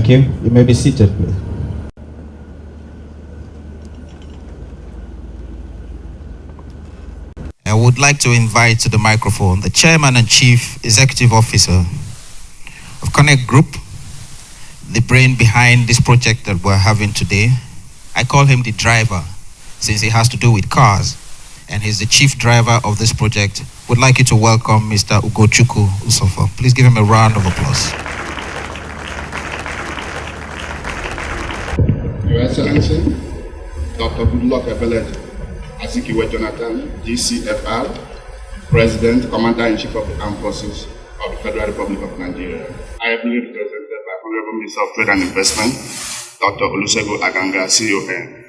Thank you. You may be seated, please. I would like to invite to the microphone the Chairman and Chief Executive Officer of Connect Group, the brain behind this project that we're having today. I call him the driver since it has to do with cars, and he's the chief driver of this project. Would like you to welcome Mr. Ugochukwu Usofo. Please give him a round of applause. Your Excellency, Dr. Goodluck Ebele Azikiwe Jonathan, GCFR, President, Commander-in-Chief of the Armed Forces of the Federal Republic of Nigeria. I am represented by Honorable Minister of Trade and Investment, Dr. Olusegun Aganga, CON.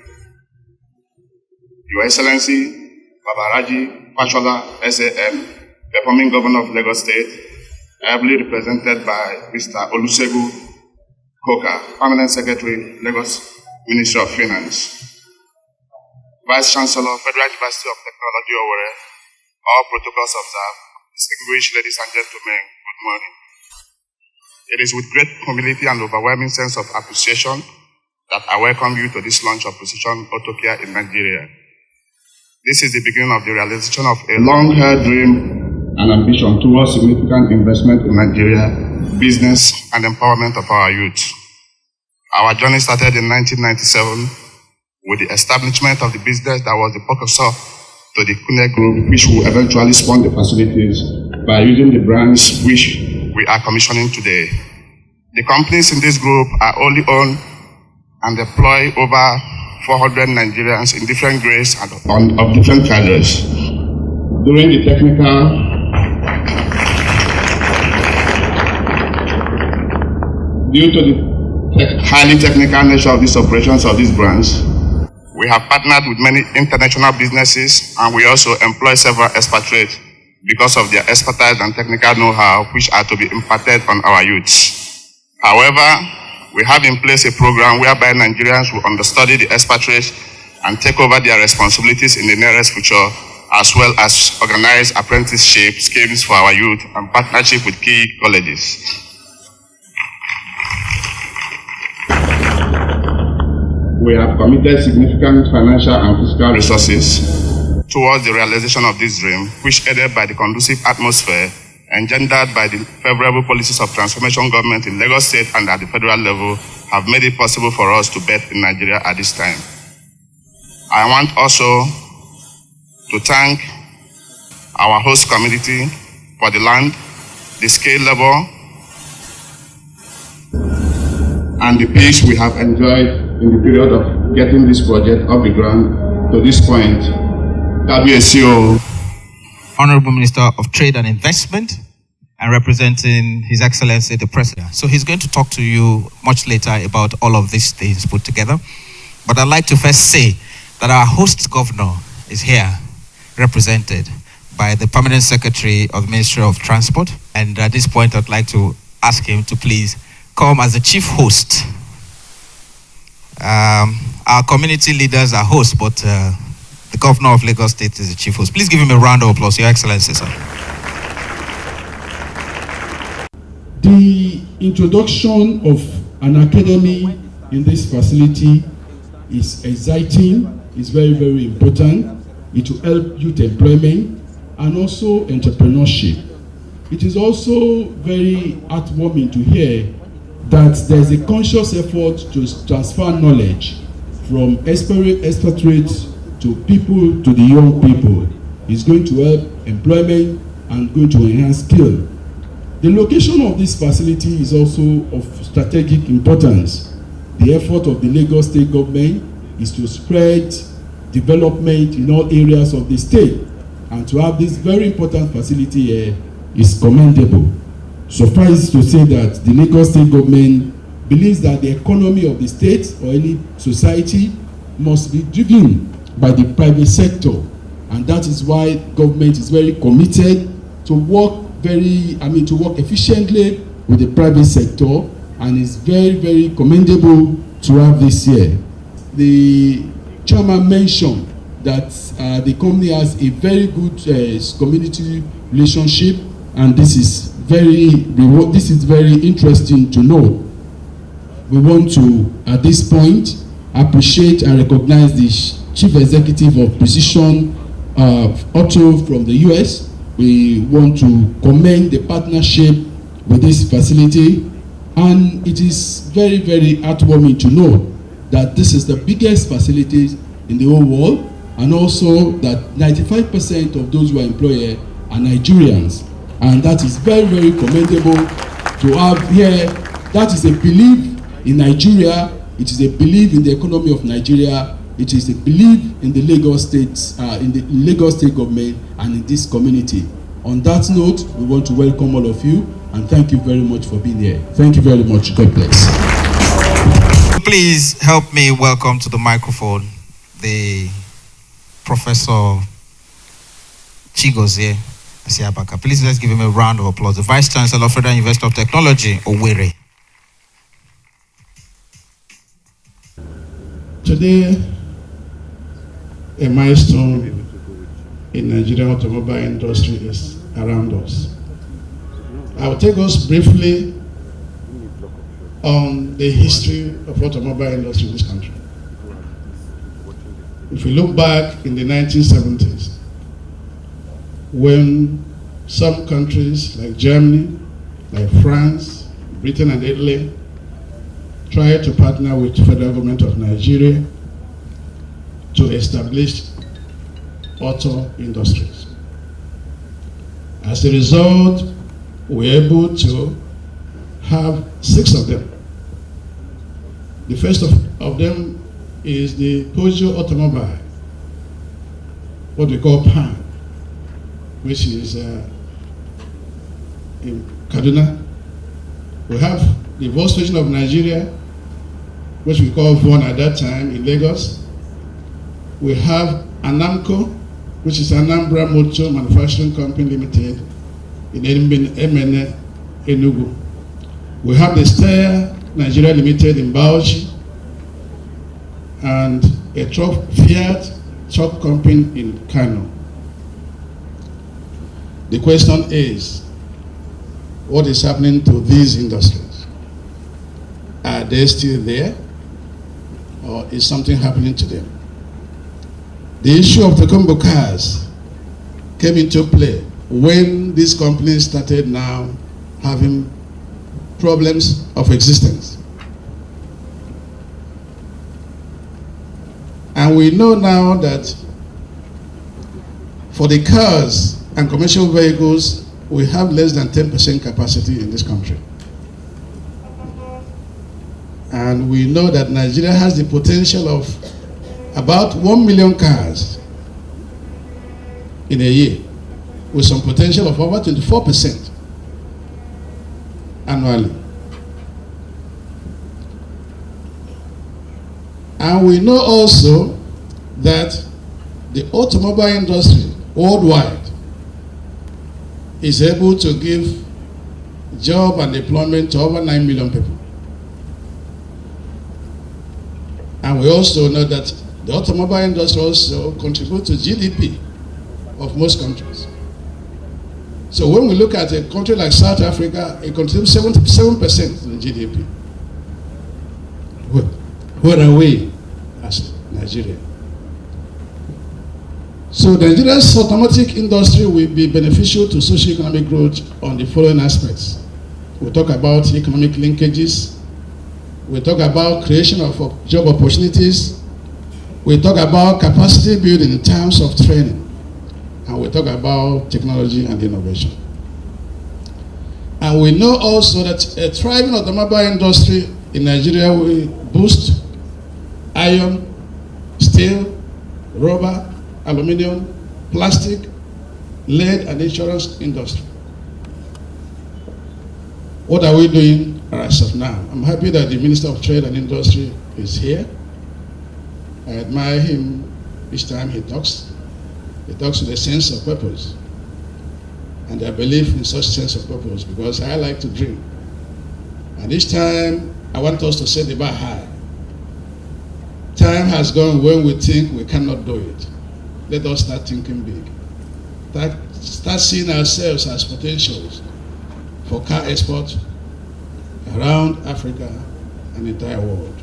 Your Excellency, Babaraji Fashola, SAM, performing Governor of Lagos State, ably represented by Mr. Olusegun Koka, Permanent Secretary, Lagos Ministry of Finance. Vice Chancellor, Federal University of Technology, Owerri, all protocols observed. Distinguished ladies and gentlemen, good morning. It is with great humility and overwhelming sense of appreciation that I welcome you to this launch of Precision Auto Care in Nigeria. This is the beginning of the realization of a long-held dream and ambition towards significant investment in Nigeria, business, and empowerment of our youth. Our journey started in 1997 with the establishment of the business that was the precursor to the Connect Group, which will eventually spawn the facilities by using the brands which we are commissioning today. The companies in this group are wholly owned and employ over 400 Nigerians in different grades and of different cadres. During the due to the highly technical nature of these operations of these brands, we have partnered with many international businesses, and we also employ several expatriates because of their expertise and technical know-how which are to be imparted on our youths. However, we have in place a program whereby Nigerians will understudy the expatriates and take over their responsibilities in the nearest future, as well as organize apprenticeship schemes for our youth and partnership with key colleges. We have committed significant financial and fiscal resources towards the realization of this dream, which, aided by the conducive atmosphere engendered by the favorable policies of transformation government in Lagos State and at the federal level, have made it possible for us to bet in Nigeria at this time. I want also to thank our host community for the land, the skill level, and the peace we have enjoyed in the period of getting this project off the ground to this point. WSCO. Honorable Minister of Trade and Investment, and representing His Excellency the President. So he's going to talk to you much later about all of these things put together. But I'd like to first say that our host governor is here, represented by the Permanent Secretary of the Ministry of Transport. And at this point, I'd like to ask him to please come as the chief host. Our community leaders are hosts, but the governor of Lagos State is the chief host. Please give him a round of applause, Your Excellency, sir. The introduction of an academy in this facility is exciting, is very, very important. It will help youth employment and also entrepreneurship. It is also very heartwarming to hear that there's a conscious effort to transfer knowledge from expatriates to people, to the young people. It's going to help employment and going to enhance skill. The location of this facility is also of strategic importance. The effort of the Lagos State government is to spread development in all areas of the state, and to have this very important facility here is commendable. Suffice to say that the Lagos State government believes that the economy of the state or any society must be driven by the private sector, and that is why government is very committed to work efficiently with the private sector, and is very, very commendable to have this here. The chairman mentioned that the company has a very good community relationship, and this is very interesting to know. we want to, at this point, appreciate and recognize the Chief Executive of Precision Auto from the US. We want to commend the partnership with this facility, and it is very, very heartwarming to know that this is the biggest facility in the whole world, and also that 95% of those who are employed here are Nigerians, and that is very, very commendable to have here. That is a belief in Nigeria. It is a belief in the economy of Nigeria. It is a belief in the Lagos State, Lagos State government, and in this community. On that note, we want to welcome all of you and thank you very much for being here. Thank you very much. God bless. Please help me welcome to the microphone the Professor Chigozie Asiabaka. Please let's give him a round of applause. The Vice Chancellor of Federal University of Technology, Owerri. Today, a milestone in Nigerian automobile industry is around us. I will take us briefly on the history of automobile industry in this country. If we look back in the 1970s, when some countries like Germany, like France, Britain and Italy tried to partner with the federal government of Nigeria to establish auto industries. As a result, we were able to have 6 of them. The first of them is the Peugeot automobile, what we call PAN, which is in Kaduna. We have the Volkswagen of Nigeria, which we call VON at that time, in Lagos. We have Anamco, which is Anambra Motor Manufacturing Company Limited in Emene, Enugu. We have the Steyr Nigeria Limited in Bauchi, and a Fiat truck company in Kano. The question is, what is happening to these industries? Are they still there, or is something happening to them? The issue of the combo cars came into play when these companies started now having problems of existence. And we know now that for the cars and commercial vehicles, we have less than 10% capacity in this country. And we know that Nigeria has the potential of about 1 million cars in a year, with some potential of over 24% annually. And we know also that the automobile industry worldwide is able to give job and employment to over 9 million people. And we also know that the automobile industry also contributes to GDP of most countries. So when we look at a country like South Africa, it contributes 77% to the GDP. Where are we as Nigeria? So Nigeria's automotive industry will be beneficial to socio-economic growth on the following aspects. We'll talk about economic linkages. We'll talk about creation of job opportunities. We'll talk about capacity building in terms of training. And we'll talk about technology and innovation. And we know also that a thriving automobile industry in Nigeria will boost iron, steel, rubber, aluminum, plastic, lead, and insurance industry. What are we doing as of now? I'm happy that the Minister of Trade and Industry is here. I admire him each time he talks. He talks with a sense of purpose. And I believe in such sense of purpose because I like to dream. And each time I want us to set the bar high. Time has gone when we think we cannot do it. Let us start thinking big. Start seeing ourselves as potentials for car export around Africa and the entire world.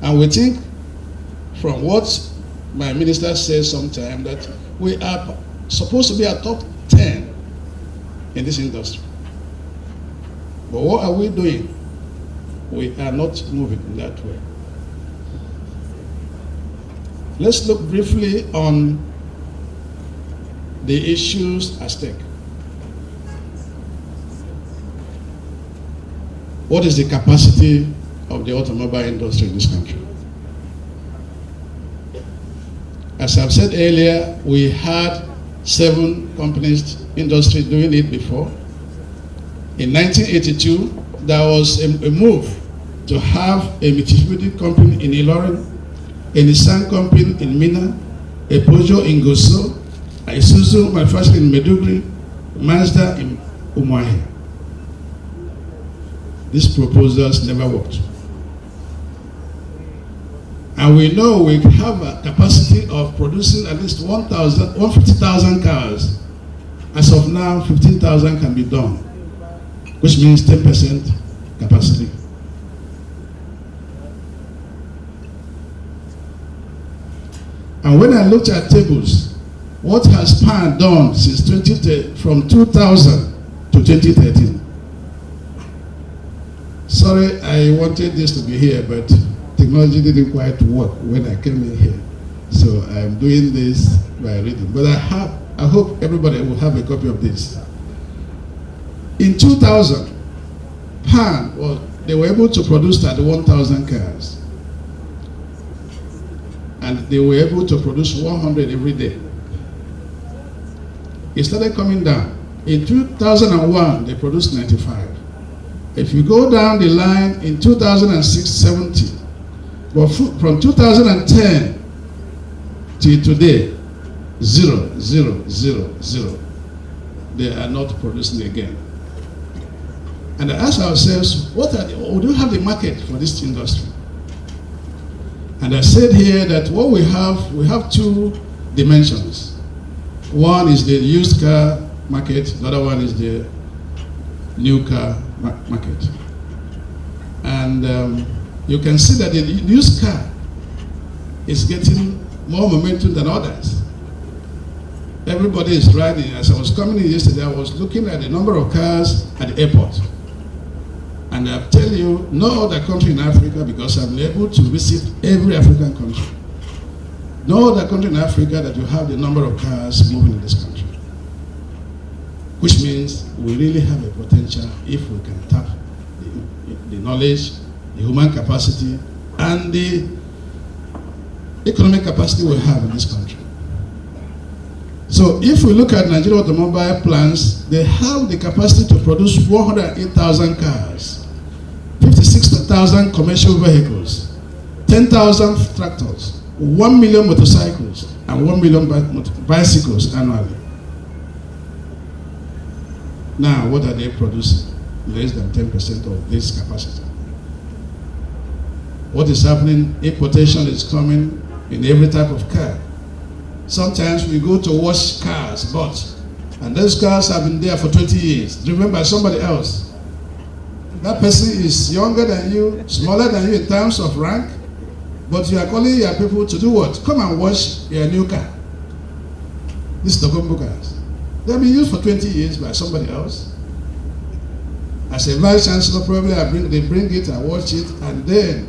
And we think, from what my minister says sometimes, that we are supposed to be a top 10 in this industry. But what are we doing? We are not moving in that way. Let's look briefly on the issues at stake. What is the capacity of the automobile industry in this country? As I've said earlier, we had 7 companies industry doing it before. In 1982, there was a move to have a Mitsubishi company in Ilorin, a Nissan company in Minna, a Peugeot in Goso, a Isuzu manufacturing in Maiduguri, Mazda in Umuahia. These proposals never worked. And we know we have a capacity of producing at least 150,000 cars. As of now, 15,000 can be done, which means 10% capacity. And when I looked at tables, what has PAN done since from 2000 to 2013? Sorry, I wanted this to be here, but technology didn't quite work when I came in here. So I'm doing this by reading. But I hope everybody will have a copy of this. In 2000, PAN, they were able to produce 31,000 cars. And they were able to produce 100 every day. It started coming down. In 2001, they produced 95. If you go down the line, in 2006, 70. But from 2010 till today, 0, 0, 0, 0. They are not producing again. And I ask ourselves, do you have the market for this industry? And I said here that what we have 2 dimensions. One is the used car market, the other one is the new car market. And you can see that the used car is getting more momentum than others. Everybody is riding. As I was coming in yesterday, I was looking at the number of cars at the airport. And I tell you, no other country in Africa, because I'm able to visit every African country. No other country in Africa that you have the number of cars moving in this country. Which means we really have a potential if we can tap the knowledge, the human capacity, and the economic capacity we have in this country. So if we look at Nigeria automobile plants, they have the capacity to produce 108,000 cars, 56,000 commercial vehicles, 10,000 tractors, 1 million motorcycles, and 1 million bicycles annually. Now, what are they producing? Less than 10% of this capacity. What is happening? Importation is coming in every type of car. Sometimes we go to wash cars, and those cars have been there for 20 years, driven by somebody else. That person is younger than you, smaller than you in terms of rank, but you are calling your people to do what? Come and wash your new car. These Dogombo cars. They've been used for 20 years by somebody else. As a vice chancellor, probably they bring it and watch it, and then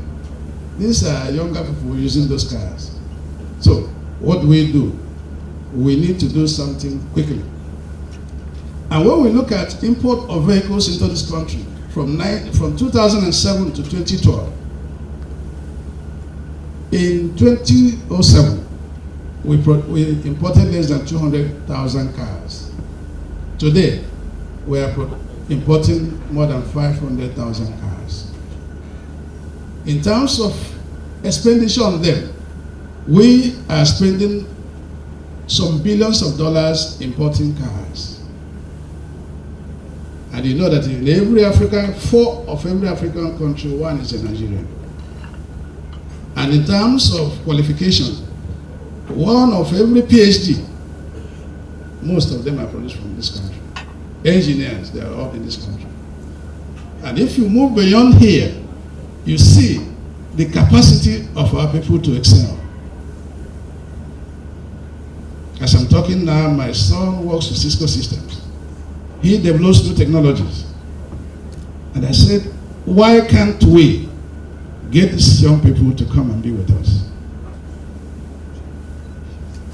these are younger people using those cars. So what do? We need to do something quickly. And when we look at import of vehicles into this country from 2007 to 2012, in 2007, we imported less than 200,000 cars. Today, we are importing more than 500,000 cars. In terms of expenditure on them, we are spending some billions of dollars importing cars. And you know that in every African, 4 of every African country, 1 is a Nigerian. And in terms of qualification, 1 of every PhD, most of them are produced from this country. Engineers, they are all in this country. And if you move beyond here, you see the capacity of our people to excel. As I'm talking now, my son works with Cisco Systems. He develops new technologies. And I said, why can't we get these young people to come and be with us?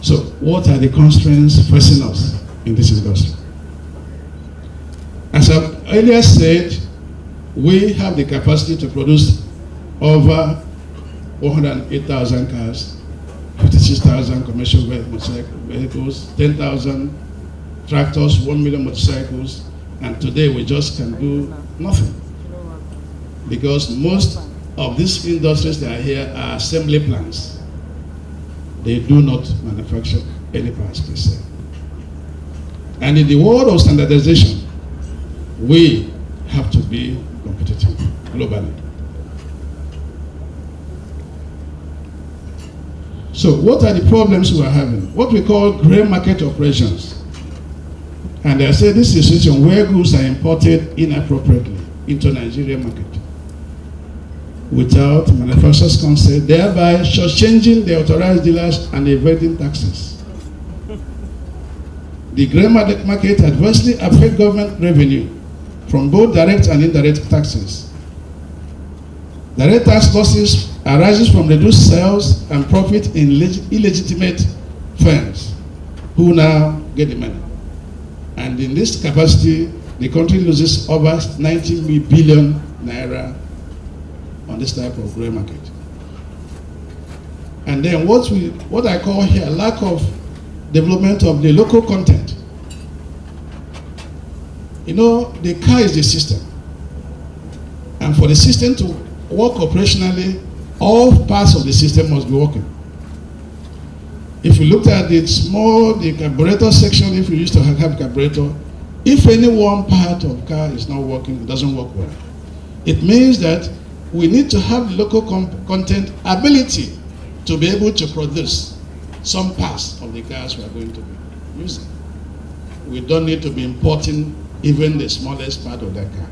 So what are the constraints facing us in this industry? As I earlier said, we have the capacity to produce over 108,000 cars, 56,000 commercial vehicles, 10,000 tractors, 1 million motorcycles, and today we just can do nothing. Because most of these industries that are here are assembly plants. They do not manufacture any parts per se. And in the world of standardization, we have to be competitive globally. So what are the problems we are having? What we call gray market operations. And I say this is a situation where goods are imported inappropriately into Nigerian market without manufacturer's consent, thereby shortchanging the authorized dealers and evading taxes. The gray market adversely affects government revenue from both direct and indirect taxes. Direct tax losses arises from reduced sales and profit in illegitimate firms who now get the money. And in this capacity, the country loses over 90 billion naira on this type of gray market. And then what I call here lack of development of the local content. You know, the car is the system. And for the system to work operationally, all parts of the system must be working. If you looked at the carburetor section, if you used to have carburetor, if any one part of the car is not working, it doesn't work well. It means that we need to have local content ability to be able to produce some parts of the cars we are going to be using. We don't need to be importing even the smallest part of that car.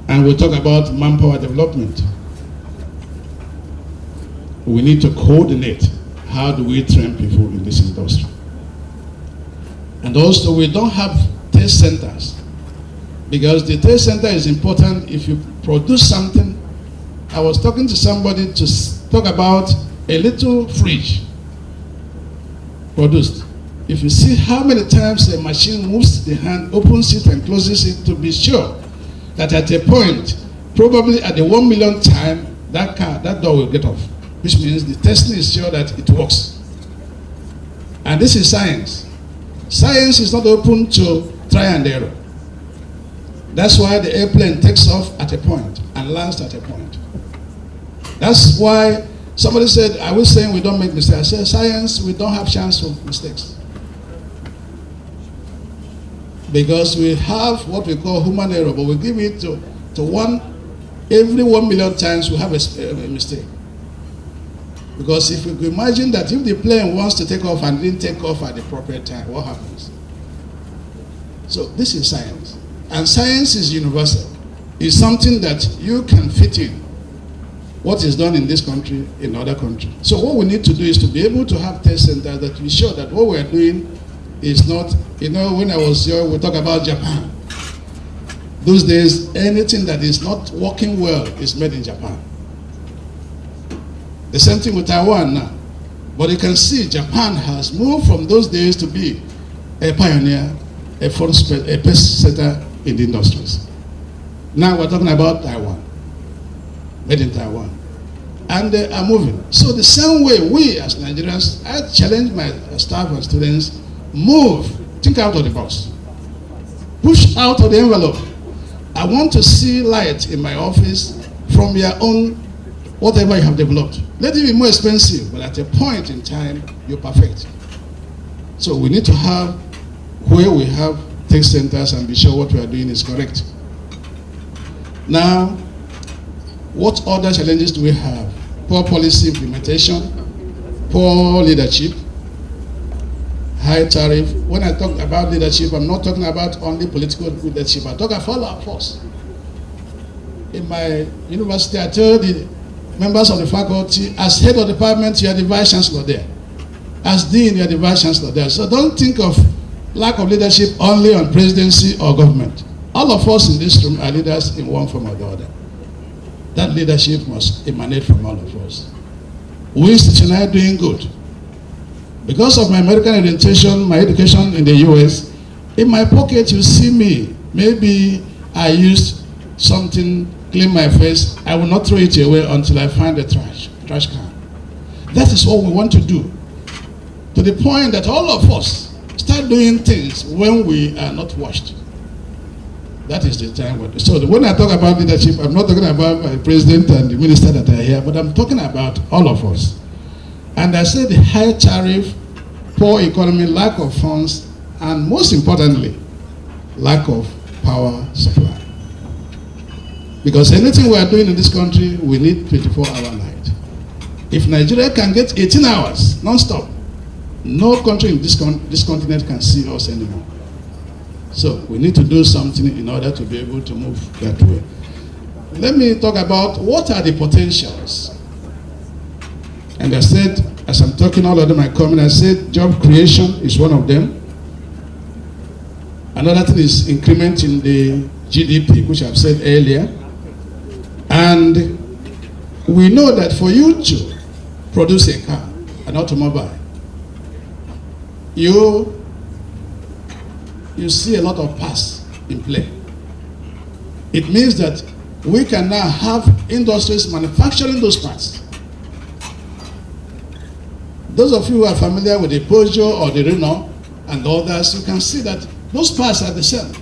And we'll talk about manpower development. We need to coordinate how do we train people in this industry. And also we don't have test centers, because the test center is important if you produce something. I was talking to somebody to talk about a little fridge produced. If you see how many times a machine moves the hand, opens it and closes it, to be sure that at a point, probably at the 1 million time, that door will get off, which means the testing is sure that it works. And this is science. Science is not open to try and error. That's why the airplane takes off at a point and lands at a point. That's why somebody said, I was saying we don't make mistakes. I said, science, we don't have chance for mistakes. Because we have what we call human error, but we give it to one, every 1 million times we have a mistake. Because if we could imagine that if the plane wants to take off and didn't take off at the appropriate time, what happens? So this is science. And science is universal. It's something that you can fit in what is done in this country, in other countries. So what we need to do is to be able to have test centers that we show that what we're doing is not, you know, when I was young, we talk about Japan. Those days, anything that is not working well is made in Japan. The same thing with Taiwan now. But you can see Japan has moved from those days to be a pioneer, a pace setter in the industries. Now we're talking about Taiwan, made in Taiwan. And they are moving. So the same way we as Nigerians, I challenge my staff and students, move, think out of the box. Push out of the envelope. I want to see light in my office from your own, whatever you have developed. Let it be more expensive, but at a point in time, you're perfect. So we need to have where we have test centers and be sure what we are doing is correct. Now, what other challenges do we have? Poor policy implementation, poor leadership, high tariff. When I talk about leadership, I'm not talking about only political leadership. I talk about all our force. in my university, I told the members of the faculty, as head of the department, you are the vice chancellor there. As dean, you are the vice chancellor there. So don't think of lack of leadership only on presidency or government. All of us in this room are leaders in one form or the other. That leadership must emanate from all of us. We institutionally are doing good. Because of my American orientation, my education in the US, in my pocket you see me. Maybe I used something, clean my face. I will not throw it away until I find the trash can. That is what we want to do. To the point that all of us start doing things when we are not watched. That is the time. So when I talk about leadership, I'm not talking about my president and the minister that are here, but I'm talking about all of us. And I said the high tariff, poor economy, lack of funds, and most importantly, lack of power supply. Because anything we are doing in this country, we need 24-hour light. If Nigeria can get 18 hours non-stop, no country in this continent can see us anymore. So we need to do something in order to be able to move that way. Let me talk about what are the potentials. And I said, as I'm talking all of them, I come and I said job creation is one of them. Another thing is increment in the GDP, which I've said earlier. And we know that for you to produce a car, an automobile, you see a lot of parts in play. It means that we can now have industries manufacturing those parts. Those of you who are familiar with the Peugeot or the Renault and others, you can see that those parts are the same.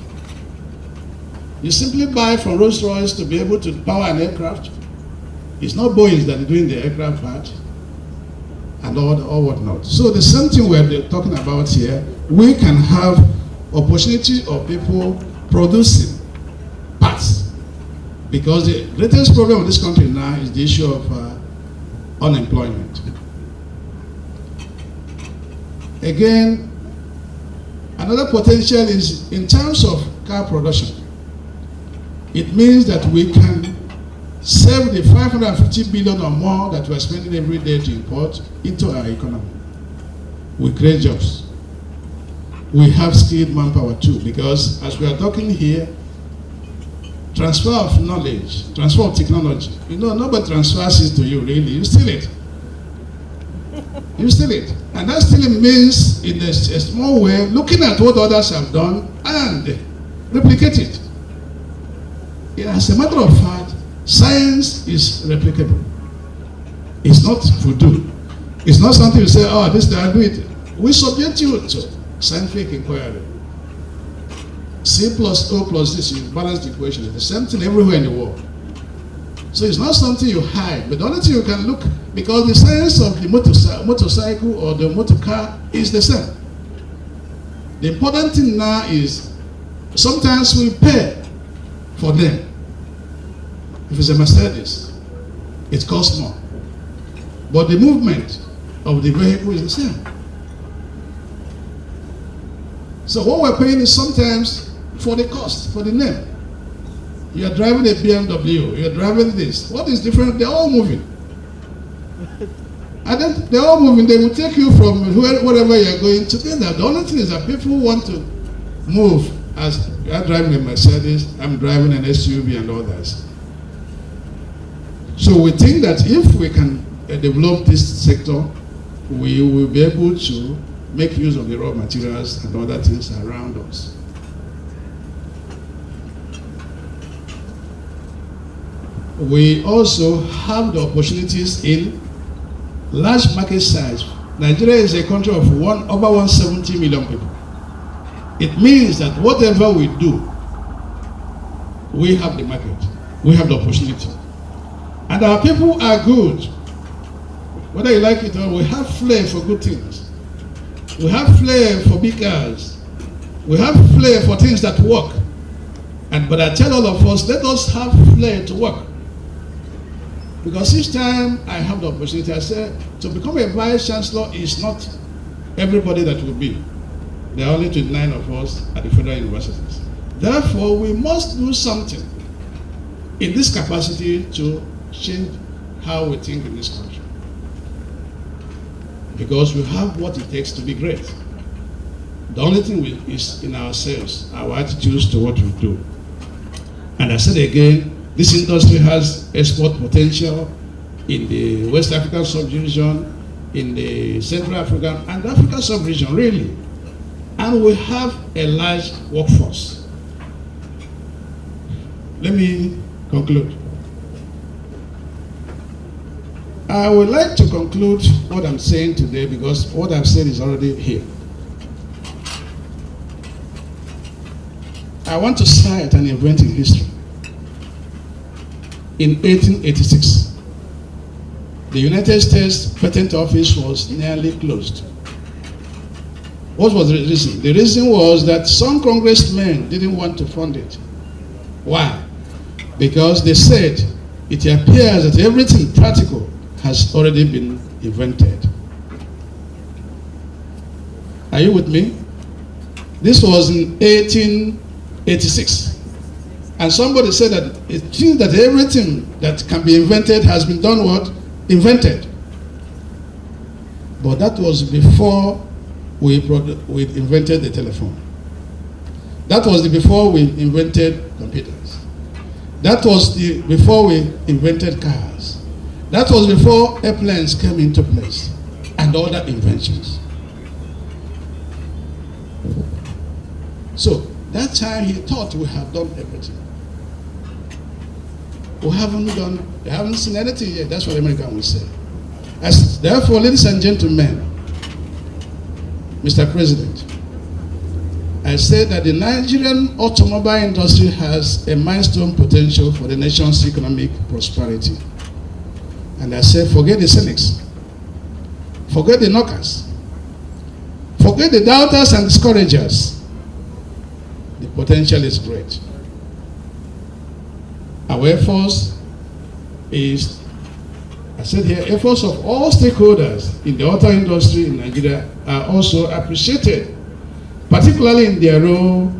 You simply buy from Rolls-Royce to be able to power an aircraft. It's not Boeing that is doing the aircraft part and all whatnot. So the same thing we're talking about here, we can have opportunity of people producing parts. Because the greatest problem in this country now is the issue of unemployment. Again, another potential is in terms of car production. It means that we can save the 550 billion or more that we're spending every day to import into our economy. We create jobs. We have skilled manpower too, because as we are talking here, transfer of knowledge, transfer of technology, nobody transfers it to you really, you steal it. You steal it. And that stealing means, in a small way, looking at what others have done and replicate it. As a matter of fact, science is replicable. It's not voodoo. It's not something you say, oh, this I do it. We subject you to scientific inquiry. C plus O plus this, you balance the equation. It's the same thing everywhere in the world. So it's not something you hide, but the only thing you can look, because the science of the motorcycle or the motor car is the same. The important thing now is sometimes we pay for them. If it's a Mercedes, it costs more. But the movement of the vehicle is the same. So what we're paying is sometimes for the cost, for the name. You are driving a BMW, you are driving this. What is different? They're all moving. And then they're all moving. They will take you from wherever you're going together. The only thing is that people want to move. As you are driving a Mercedes, I'm driving an SUV and others. So we think that if we can develop this sector, we will be able to make use of the raw materials and other things around us. We also have the opportunities in large market size. Nigeria is a country of over 170 million people. It means that whatever we do, we have the market, we have the opportunity. And our people are good. Whether you like it or not, we have flair for good things. We have flair for big cars. We have flair for things that work. But I tell all of us, let us have flair to work. Because each time I have the opportunity, I say, to become a vice chancellor is not everybody that will be. There are only 29 of us at the federal universities. Therefore, we must do something in this capacity to change how we think in this country. Because we have what it takes to be great. The only thing is in ourselves, our attitudes to what we do. And I said again, this industry has export potential in the West African sub-region, in the Central African and African sub-region, really. And we have a large workforce. Let me conclude. I would like to conclude what I'm saying today because what I've said is already here. I want to cite an event in history. In 1886, the United States Patent Office was nearly closed. What was the reason? The reason was that some congressmen didn't want to fund it. Why? Because they said it appears that everything practical has already been invented. Are you with me? This was in 1886. And somebody said that it seems that everything that can be invented has been done what? Invented. But that was before we invented the telephone. That was before we invented computers. That was before we invented cars. That was before airplanes came into place and other inventions. So that time he thought we had done everything. We haven't seen anything yet. That's what American will say. Therefore, ladies and gentlemen, Mr. President, I say that the Nigerian automobile industry has a milestone potential for the nation's economic prosperity. And I say, forget the cynics, forget the knockers, forget the doubters and discouragers. The potential is great. Our efforts is, I said here, efforts of all stakeholders in the auto industry in Nigeria are also appreciated, particularly in their role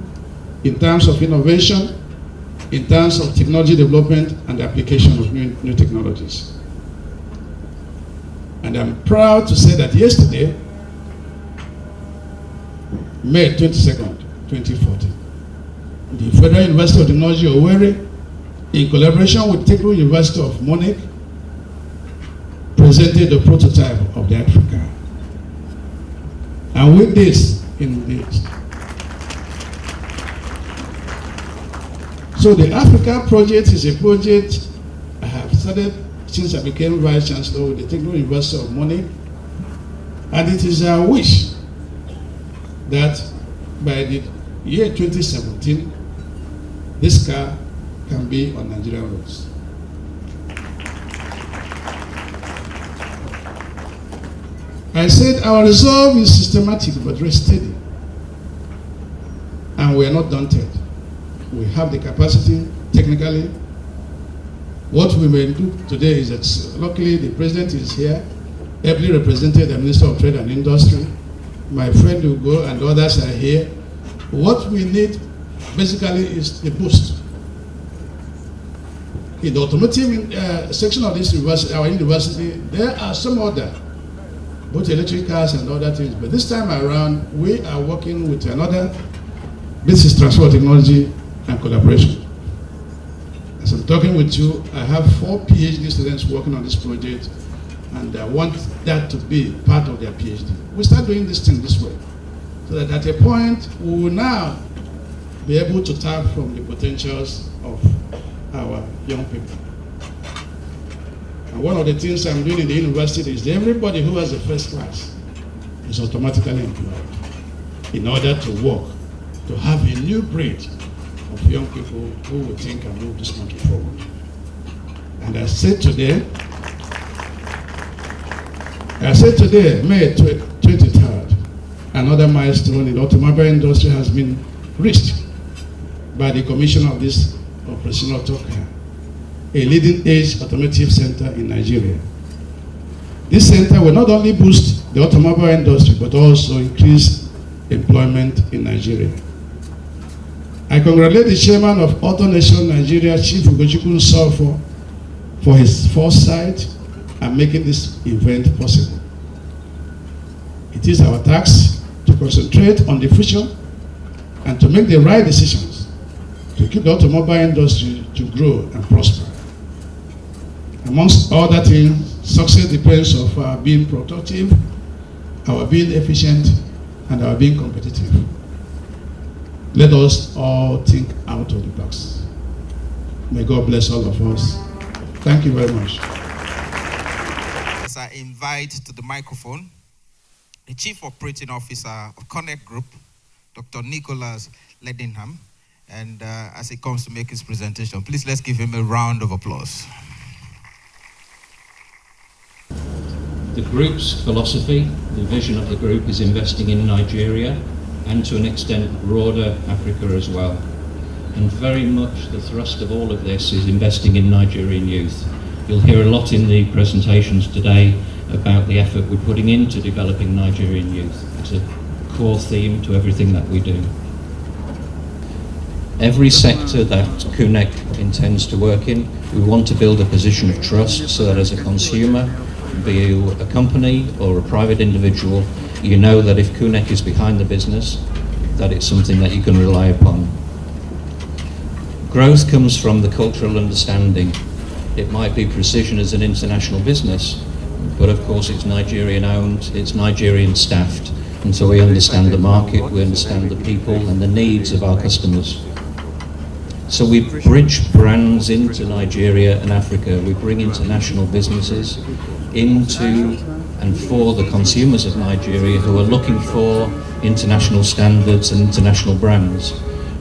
in terms of innovation, in terms of technology development and application of new technologies. And I'm proud to say that yesterday, May 22nd, 2014, the Federal University of Technology Owerri, in collaboration with Technical University of Munich, presented the prototype of the Africa. And with this, so the Africa project is a project I have started since I became Vice Chancellor with the Technical University of Munich, and it is our wish that by the year 2017, this car can be on Nigerian roads. I said our resolve is systematic but very steady, and we are not daunted. We have the capacity technically. What we may do today is that luckily the President is here, ably represented the Minister of Trade and Industry. My friend Ugo and others are here. What we need basically is a boost. In the automotive section of this university, our university, there are some other, both electric cars and other things. But this time around, we are working with another business transfer technology and collaboration. As I'm talking with you, I have 4 PhD students working on this project, and I want that to be part of their PhD. We start doing this thing this way, so that at a point, we will now be able to tap from the potentials of our young people. And one of the things I'm doing in the university is that everybody who has a first class is automatically employed in order to work, to have a new breed of young people who will think and move this country forward. And I said today, May 23rd, another milestone in the automobile industry has been reached by the commission of this operational Tokyo, a leading-edge automotive center in Nigeria. This center will not only boost the automobile industry, but also increase employment in Nigeria. I congratulate the chairman of AutoNation Nigeria, Chief Ugochukwu Nsofo, for his foresight and making this event possible. It is our task to concentrate on the future and to make the right decisions to keep the automobile industry to grow and prosper. Amongst other things, success depends on our being productive, our being efficient, and our being competitive. Let us all think out of the box. May God bless all of us. Thank you very much. As I invite to the microphone the Chief Operating Officer of Connect Group, Dr. Nicholas Ledingham, and as he comes to make his presentation, please let's give him a round of applause. The group's philosophy, the vision of the group is investing in Nigeria and to an extent broader Africa as well. And very much the thrust of all of this is investing in Nigerian youth. You'll hear a lot in the presentations today about the effort we're putting into developing Nigerian youth. It's a core theme to everything that we do. Every sector that QNEC intends to work in, we want to build a position of trust so that as a consumer, be you a company or a private individual, you know that if QNEC is behind the business, that it's something that you can rely upon. Growth comes from the cultural understanding. It might be Precision as an international business, but of course it's Nigerian owned, it's Nigerian staffed, and so we understand the market, we understand the people and the needs of our customers. So we bridge brands into Nigeria and Africa, we bring international businesses into and for the consumers of Nigeria who are looking for international standards and international brands.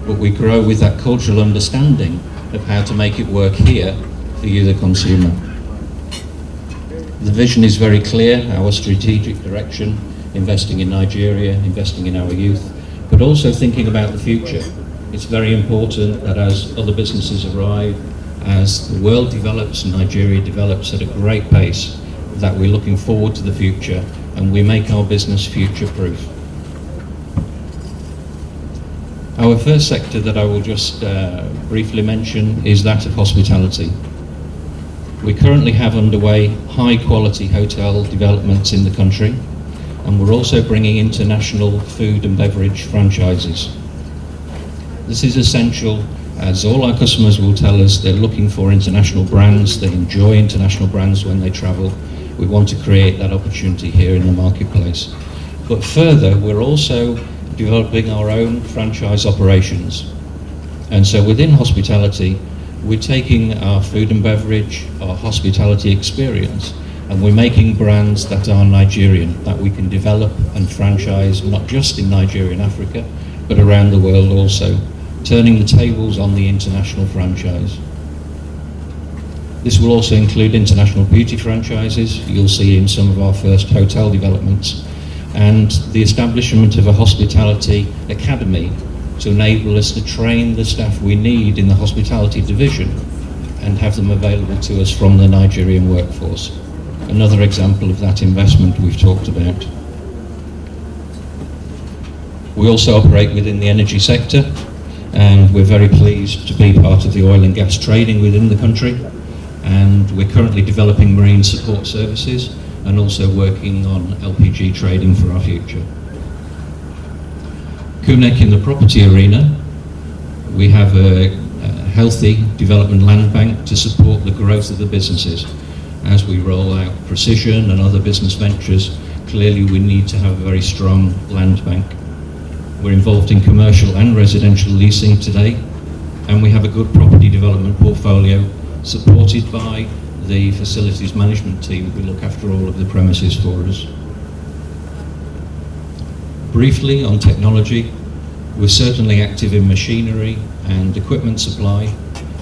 But we grow with that cultural understanding of how to make it work here for you, the consumer. The vision is very clear, our strategic direction, investing in Nigeria, investing in our youth, but also thinking about the future. It's very important that as other businesses arrive, as the world develops and Nigeria develops at a great pace, that we're looking forward to the future and we make our business future-proof. Our first sector that I will just briefly mention is that of hospitality. We currently have underway high-quality hotel developments in the country, and we're also bringing international food and beverage franchises. This is essential, as all our customers will tell us they're looking for international brands, they enjoy international brands when they travel. We want to create that opportunity here in the marketplace. But further, we're also developing our own franchise operations. And so within hospitality, we're taking our food and beverage, our hospitality experience, and we're making brands that are Nigerian, that we can develop and franchise not just in Nigeria and Africa, but around the world also, turning the tables on the international franchise. This will also include international beauty franchises, you'll see in some of our first hotel developments, and the establishment of a hospitality academy to enable us to train the staff we need in the hospitality division and have them available to us from the Nigerian workforce. Another example of that investment we've talked about. We also operate within the energy sector, and we're very pleased to be part of the oil and gas trading within the country, and we're currently developing marine support services and also working on LPG trading for our future. QNEC in the property arena, we have a healthy development land bank to support the growth of the businesses. As we roll out Precision and other business ventures, clearly we need to have a very strong land bank. We're involved in commercial and residential leasing today, and we have a good property development portfolio supported by the facilities management team who look after all of the premises for us. Briefly on technology, we're certainly active in machinery and equipment supply,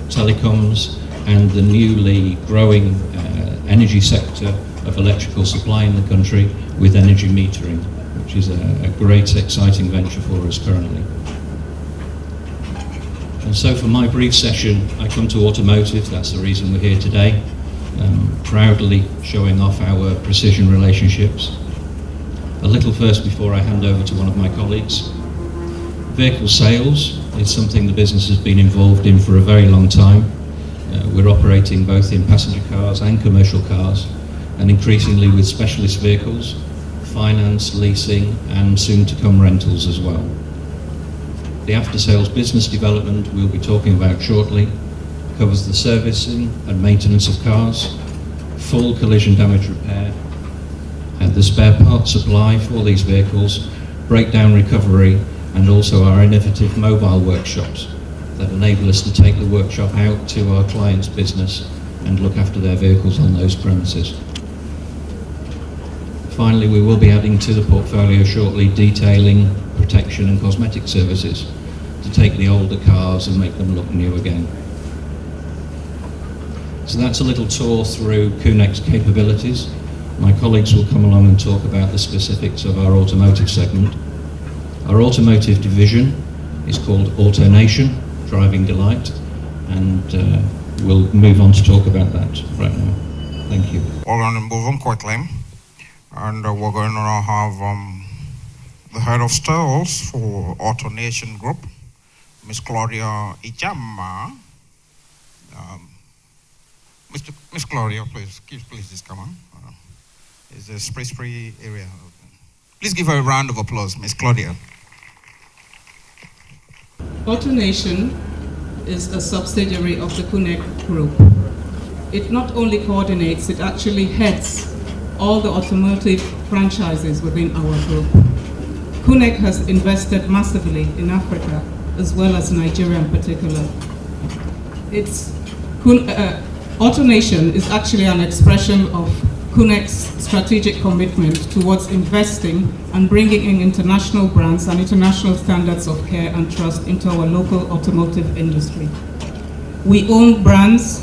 telecoms, and the newly growing energy sector of electrical supply in the country with energy metering, which is a great exciting venture for us currently. And so for my brief session, I come to automotive, that's the reason we're here today, proudly showing off our Precision relationships. A little first before I hand over to one of my colleagues. Vehicle sales, It's something the business has been involved in for a very long time. We're operating both in passenger cars and commercial cars, and increasingly with specialist vehicles, finance, leasing, and soon to come rentals as well. The after-sales business development we'll be talking about shortly covers the servicing and maintenance of cars, full collision damage repair, and the spare parts supply for these vehicles, breakdown recovery, and also our innovative mobile workshops that enable us to take the workshop out to our clients' business and look after their vehicles on those premises. Finally, we will be adding to the portfolio shortly detailing, protection and cosmetic services to take the older cars and make them look new again. So that's a little tour through QNEC's capabilities. My colleagues will come along and talk about the specifics of our automotive segment. Our automotive division is called AutoNation, Driving Delight, and we'll move on to talk about that right now. Thank you. We're going to move on quickly, and we're going to have the head of sales for AutoNation Group, Miss Claudia Ijama. Miss Claudia, please just come on. It's a spray area. Please give her a round of applause, Miss Claudia. AutoNation is a subsidiary of the QNEC Group. It not only coordinates, it actually heads all the automotive franchises within our group. QNEC has invested massively in Africa, as well as Nigeria in particular. AutoNation is actually an expression of QNEC's strategic commitment towards investing and bringing in international brands and international standards of care and trust into our local automotive industry. We own brands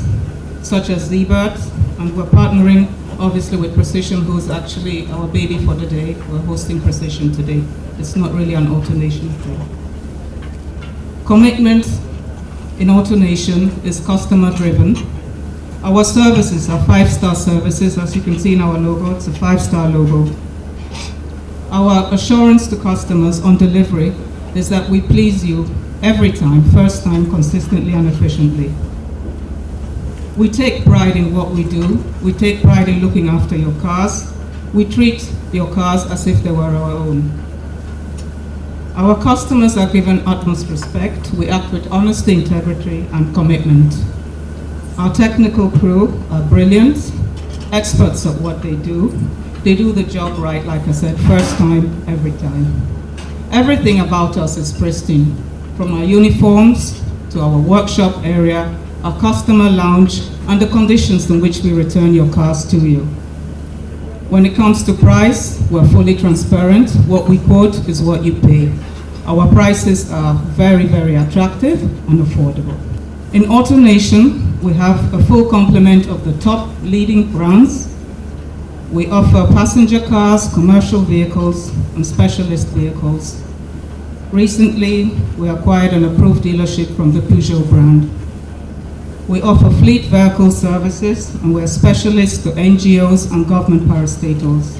such as Zebert, and we're partnering obviously with Precision, who's actually our baby for the day. We're hosting Precision today. It's not really an AutoNation thing. Commitment in AutoNation is customer driven. Our services are 5-star services. As you can see in our logo, it's a 5-star logo. Our assurance to customers on delivery is that we please you every time, first time, consistently and efficiently. We take pride in what we do. We take pride in looking after your cars. We treat your cars as if they were our own. Our customers are given utmost respect. We act with honesty, integrity, and commitment. Our technical crew are brilliant, experts at what they do. They do the job right, like I said, first time, every time. Everything about us is pristine, from our uniforms to our workshop area, our customer lounge, and the conditions in which we return your cars to you. When it comes to price, we're fully transparent. What we quote is what you pay. Our prices are very, very attractive and affordable. In AutoNation, we have a full complement of the top leading brands. We offer passenger cars, commercial vehicles, and specialist vehicles. Recently, we acquired an approved dealership from the Peugeot brand. We offer fleet vehicle services, and we're specialists to NGOs and government parastatals.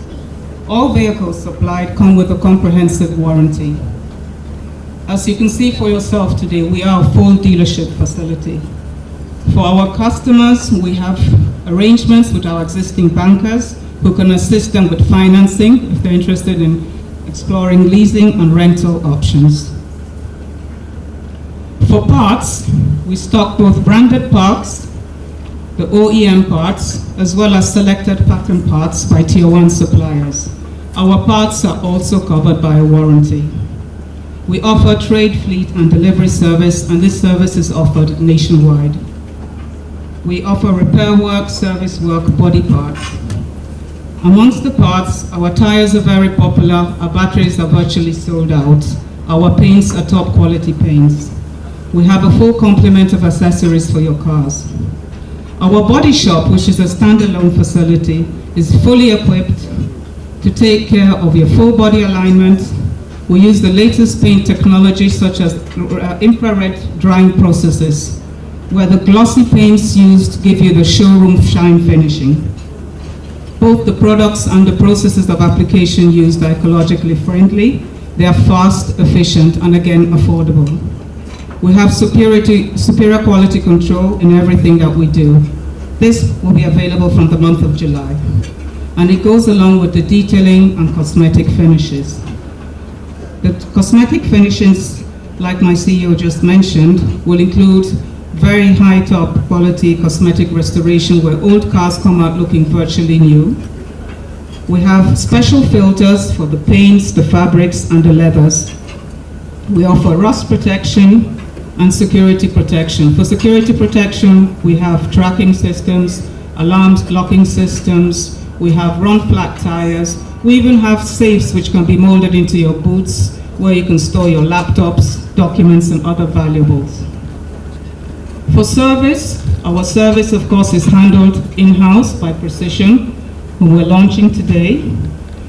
All vehicles supplied come with a comprehensive warranty. As you can see for yourself today, we are a full dealership facility. For our customers, we have arrangements with our existing bankers who can assist them with financing if they're interested in exploring leasing and rental options. For parts, we stock both branded parts, the OEM parts, as well as selected pattern parts by Tier 1 suppliers. Our parts are also covered by a warranty. We offer trade, fleet, and delivery service, and this service is offered nationwide. We offer repair work, service work, body parts. Amongst the parts, our tires are very popular, our batteries are virtually sold out, our paints are top quality paints. We have a full complement of accessories for your cars. Our body shop, which is a standalone facility, is fully equipped to take care of your full body alignment. We use the latest paint technology such as infrared drying processes, where the glossy paints used give you the showroom shine finishing. Both the products and the processes of application used are ecologically friendly. They are fast, efficient, and again, affordable. We have superior quality control in everything that we do. This will be available from the month of July, and it goes along with the detailing and cosmetic finishes. The cosmetic finishes, like my CEO just mentioned, will include very high top quality cosmetic restoration where old cars come out looking virtually new. We have special filters for the paints, the fabrics, and the leathers. We offer rust protection and security protection. For security protection, we have tracking systems, alarms, locking systems, we have run flat tires, we even have safes which can be molded into your boots where you can store your laptops, documents, and other valuables. For service, our service of course is handled in-house by Precision, who we're launching today.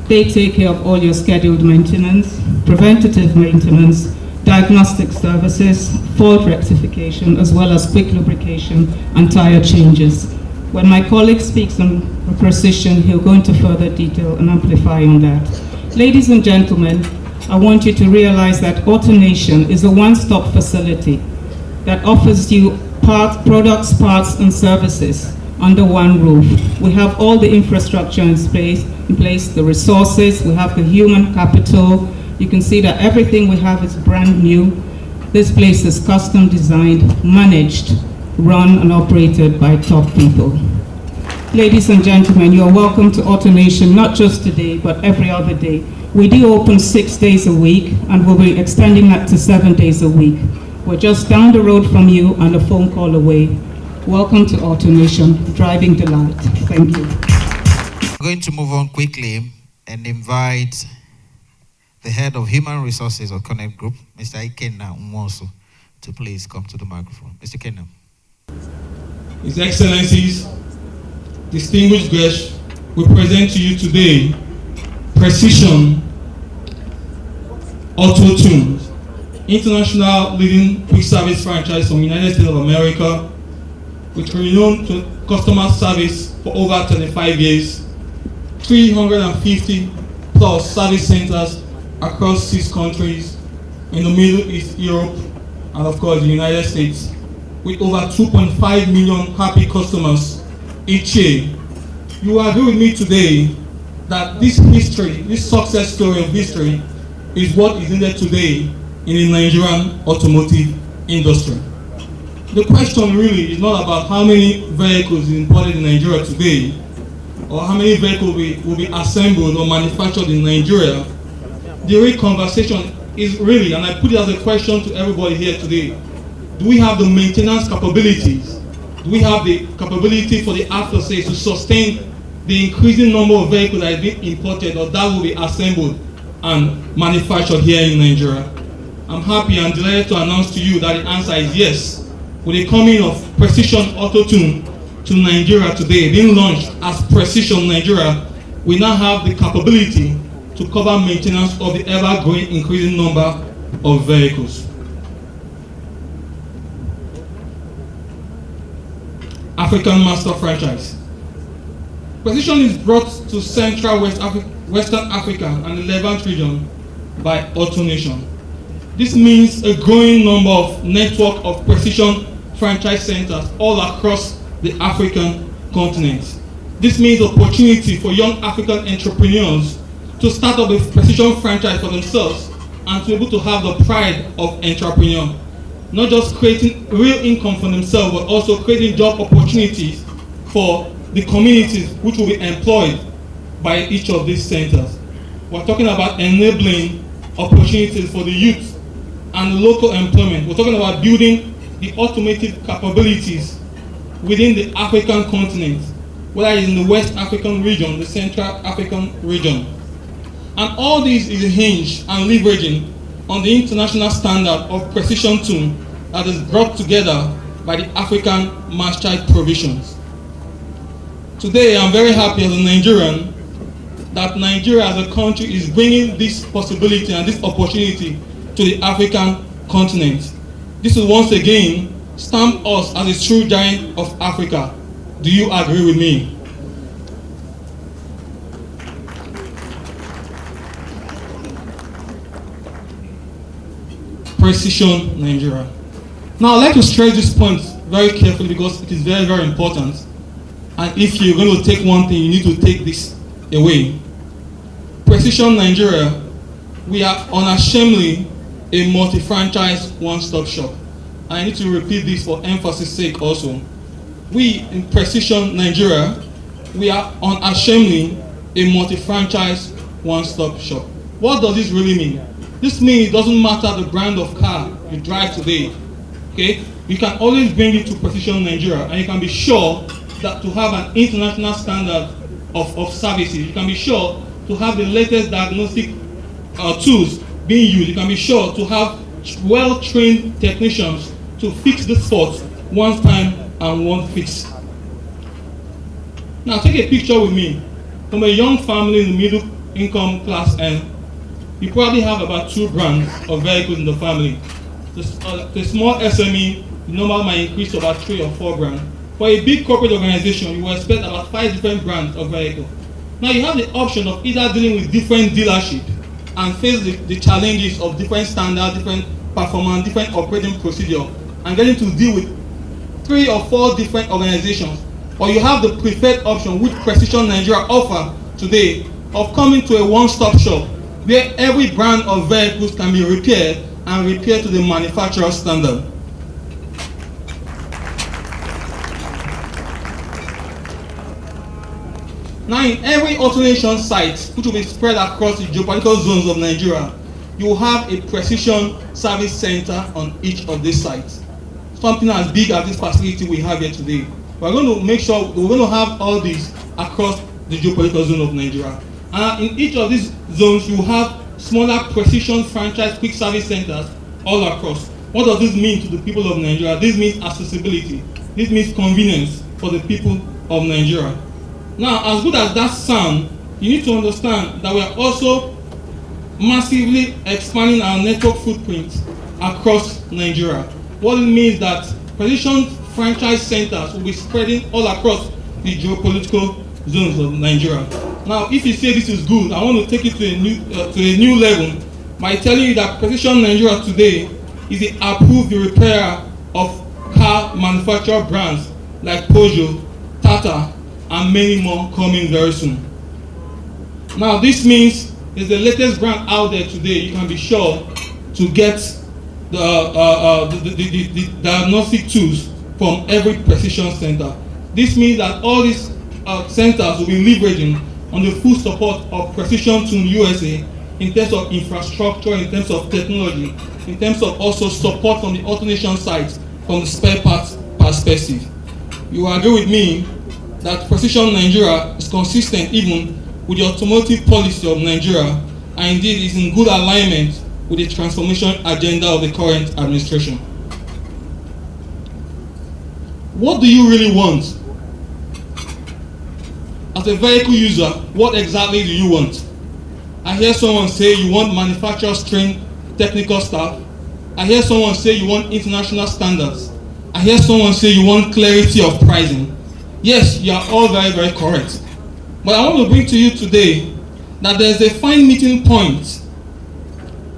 They take care of all your scheduled maintenance, preventative maintenance, diagnostic services, fault rectification, as well as quick lubrication and tire changes. When my colleague speaks on Precision, he'll go into further detail and amplify on that. Ladies and gentlemen, I want you to realize that AutoNation is a one-stop facility that offers you products, parts, and services under one roof. We have all the infrastructure in place, the resources, we have the human capital. You can see that everything we have is brand new. This place is custom designed, managed, run, and operated by top people. Ladies and gentlemen, you're welcome to AutoNation, not just today, but every other day. We do open 6 days a week, and we'll be extending that to 7 days a week. We're just down the road from you and a phone call away. Welcome to AutoNation, driving delight. Thank you. I'm going to move on quickly and invite the head of Human Resources of Connect Group, Mr. Ikenna Nwosu, to please come to the microphone. Mr. Ikenna. His Excellencies, distinguished guests, we present to you today Precision Auto Tunes, international leading quick service franchise from the United States of America, with renowned customer service for over 25 years, 350 plus service centers across 6 countries in the Middle East, Europe, and of course the United States, with over 2.5 million happy customers each year. You will agree with me today that this history, this success story of history, is what is needed today in the Nigerian automotive industry. The question really is not about how many vehicles is imported in Nigeria today, or how many vehicles will be assembled or manufactured in Nigeria. The real conversation is really, and I put it as a question to everybody here today, do we have the maintenance capabilities? Do we have the capability for the after sales to sustain the increasing number of vehicles that are being imported or that will be assembled and manufactured here in Nigeria? I'm happy and delighted to announce to you that the answer is yes. With the coming of Precision Auto Tune to Nigeria today, being launched as Precision Nigeria, we now have the capability to cover maintenance of the ever-growing increasing number of vehicles. African Master Franchise. Precision is brought to Central Western Africa and the Levant region by AutoNation. This means a growing number of network of Precision franchise centers all across the African continent. This means opportunity for young African entrepreneurs to start up a Precision franchise for themselves and to be able to have the pride of entrepreneur. Not just creating real income for themselves, but also creating job opportunities for the communities which will be employed by each of these centers. We're talking about enabling opportunities for the youth and local employment. We're talking about building the automotive capabilities within the African continent, whether it's in the West African region, the Central African region. And all this is hinged and leveraging on the international standard of Precision Tune that is brought together by the African Master provisions. Today, I'm very happy as a Nigerian that Nigeria as a country is bringing this possibility and this opportunity to the African continent. This will once again stamp us as a true giant of Africa. Do you agree with me? Precision Nigeria. Now, I'd like to stress this point very carefully because it is very, very important. And if you're going to take one thing, you need to take this away. Precision Nigeria, we are unashamedly a multi-franchise one-stop shop. I need to repeat this for emphasis sake also. We in Precision Nigeria, we are unashamedly a multi-franchise one-stop shop. What does this really mean? This means it doesn't matter the brand of car you drive today. Okay? You can always bring it to Precision Nigeria, and you can be sure that to have an international standard of services, you can be sure to have the latest diagnostic tools being used. You can be sure to have well-trained technicians to fix the faults one time and one fix. Now take a picture with me. From a young family in the middle income class N, you probably have about 2 brands of vehicles in the family. The small SME, the number might increase to about 3 or 4 brands. For a big corporate organization, you will expect about 5 different brands of vehicles. Now you have the option of either dealing with different dealerships and face the challenges of different standards, different performance, different operating procedure, and getting to deal with 3 or 4 different organizations. Or you have the preferred option, which Precision Nigeria offer today, of coming to a one-stop shop where every brand of vehicles can be repaired and repaired to the manufacturer's standard. Now, in every AutoNation site, which will be spread across the geopolitical zones of Nigeria, you will have a precision service center on each of these sites. Something as big as this facility we have here today. We're going to make sure we're going to have all these across the geopolitical zone of Nigeria. And in each of these zones, you have smaller precision franchise quick service centers all across. What does this mean to the people of Nigeria? This means accessibility. This means convenience for the people of Nigeria. Now, as good as that sounds, you need to understand that we are also massively expanding our network footprint across Nigeria. What it means that precision franchise centers will be spreading all across the geopolitical zones of Nigeria. Now, if you say this is good, I want to take it to a new level by telling you that Precision Nigeria today is the approved repairer of car manufacturer brands like Peugeot, Tata, and many more coming very soon. Now, this means it's the latest brand out there today. You can be sure to get the diagnostic tools from every precision center. This means that all these centers will be leveraging on the full support of Precision Tune USA in terms of infrastructure, in terms of technology, in terms of also support from the AutoNation side from the spare parts perspective. You agree with me that Precision Nigeria is consistent even with the automotive policy of Nigeria, and indeed is in good alignment with the transformation agenda of the current administration. What do you really want? As a vehicle user, what exactly do you want? I hear someone say you want manufacturer's trained technical staff. I hear someone say you want international standards. I hear someone say you want clarity of pricing. Yes, you are all very, very correct. But I want to bring to you today that there's a fine meeting point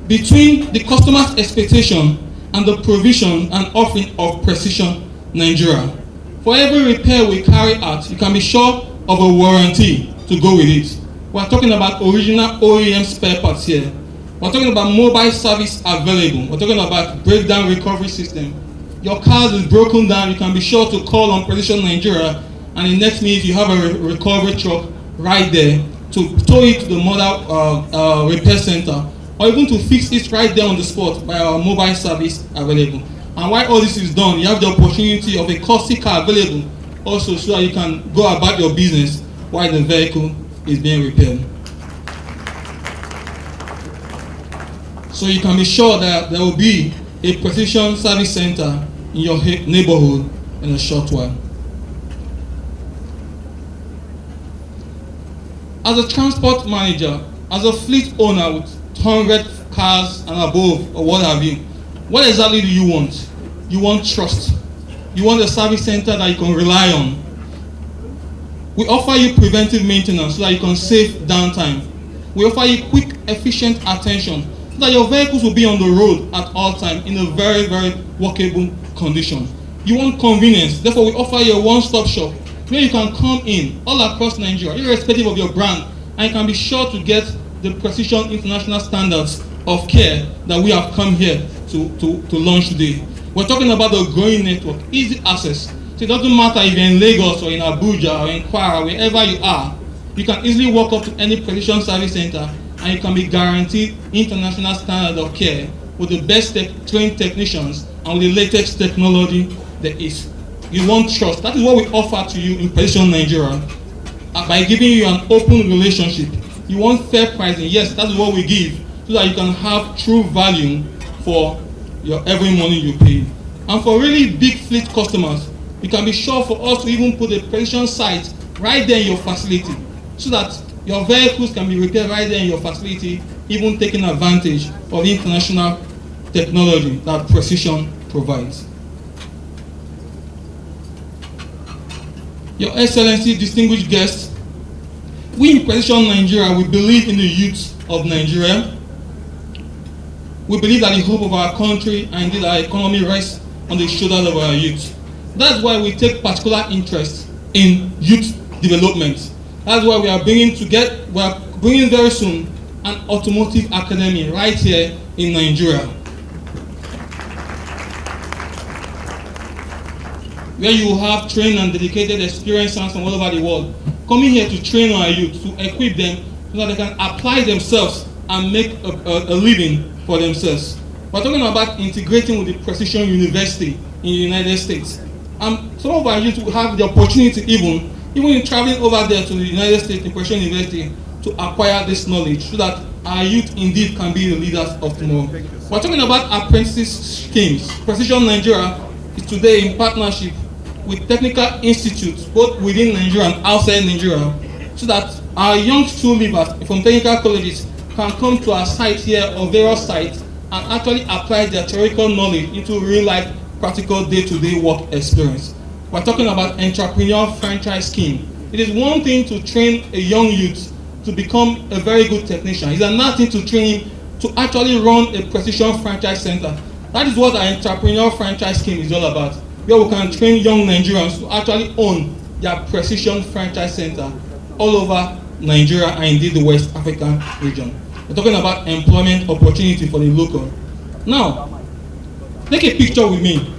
between the customer's expectation and the provision and offering of Precision Nigeria. For every repair we carry out, you can be sure of a warranty to go with it. We're talking about original OEM spare parts here. We're talking about mobile service available. We're talking about breakdown recovery system. Your car is broken down, you can be sure to call on Precision Nigeria, and in next minute you have a recovery truck right there to tow it to the mobile repair center, or even to fix it right there on the spot by our mobile service available. And while all this is done, you have the opportunity of a costly car available also, so that you can go about your business while the vehicle is being repaired. So you can be sure that there will be a Precision service center in your neighborhood in a short while. As a transport manager, as a fleet owner with 100 cars and above, or what have you, what exactly do you want? You want trust. You want a service center that you can rely on. We offer you preventive maintenance so that you can save downtime. We offer you quick, efficient attention so that your vehicles will be on the road at all times in a very, very workable condition. You want convenience, therefore we offer you a one-stop shop where you can come in all across Nigeria, irrespective of your brand, and you can be sure to get the precision international standards of care that we have come here to launch today. We're talking about the growing network, easy access. So it doesn't matter if you're in Lagos or in Abuja or in Kwara, wherever you are, you can easily walk up to any precision service center and you can be guaranteed international standard of care with the best trained technicians and with the latest technology there is. You want trust. That is what we offer to you in Precision Nigeria. By giving you an open relationship. You want fair pricing. Yes, that is what we give, so that you can have true value for your every money you pay. And for really big fleet customers, you can be sure for us to even put a precision site right there in your facility, so that your vehicles can be repaired right there in your facility, even taking advantage of the international technology that Precision provides. Your Excellency, distinguished guests, we in Precision Nigeria, we believe in the youth of Nigeria. We believe that the hope of our country and indeed our economy rests on the shoulders of our youth. That's why we take particular interest in youth development. That's why we are bringing very soon an automotive academy right here in Nigeria, where you will have trained and dedicated experienced hands from all over the world coming here to train our youth, to equip them so that they can apply themselves and make a living for themselves. We're talking about integrating with the Precision University in the United States. Some of our youth will have the opportunity even in traveling over there to the United States, the Precision University, to acquire this knowledge so that our youth indeed can be the leaders of tomorrow. We're talking about apprentice schemes. Precision Nigeria is today in partnership with technical institutes both within Nigeria and outside Nigeria, so that our young school leavers from technical colleges can come to our site here or various sites and actually apply their theoretical knowledge into real life practical day-to-day work experience. We're talking about entrepreneurial franchise scheme. It is one thing to train a young youth to become a very good technician. It's another thing to train him to actually run a precision franchise center. That is what our entrepreneurial franchise scheme is all about, where we can train young Nigerians to actually own their precision franchise center all over Nigeria and indeed the West African region. We're talking about employment opportunity for the local. Now, take a picture with me.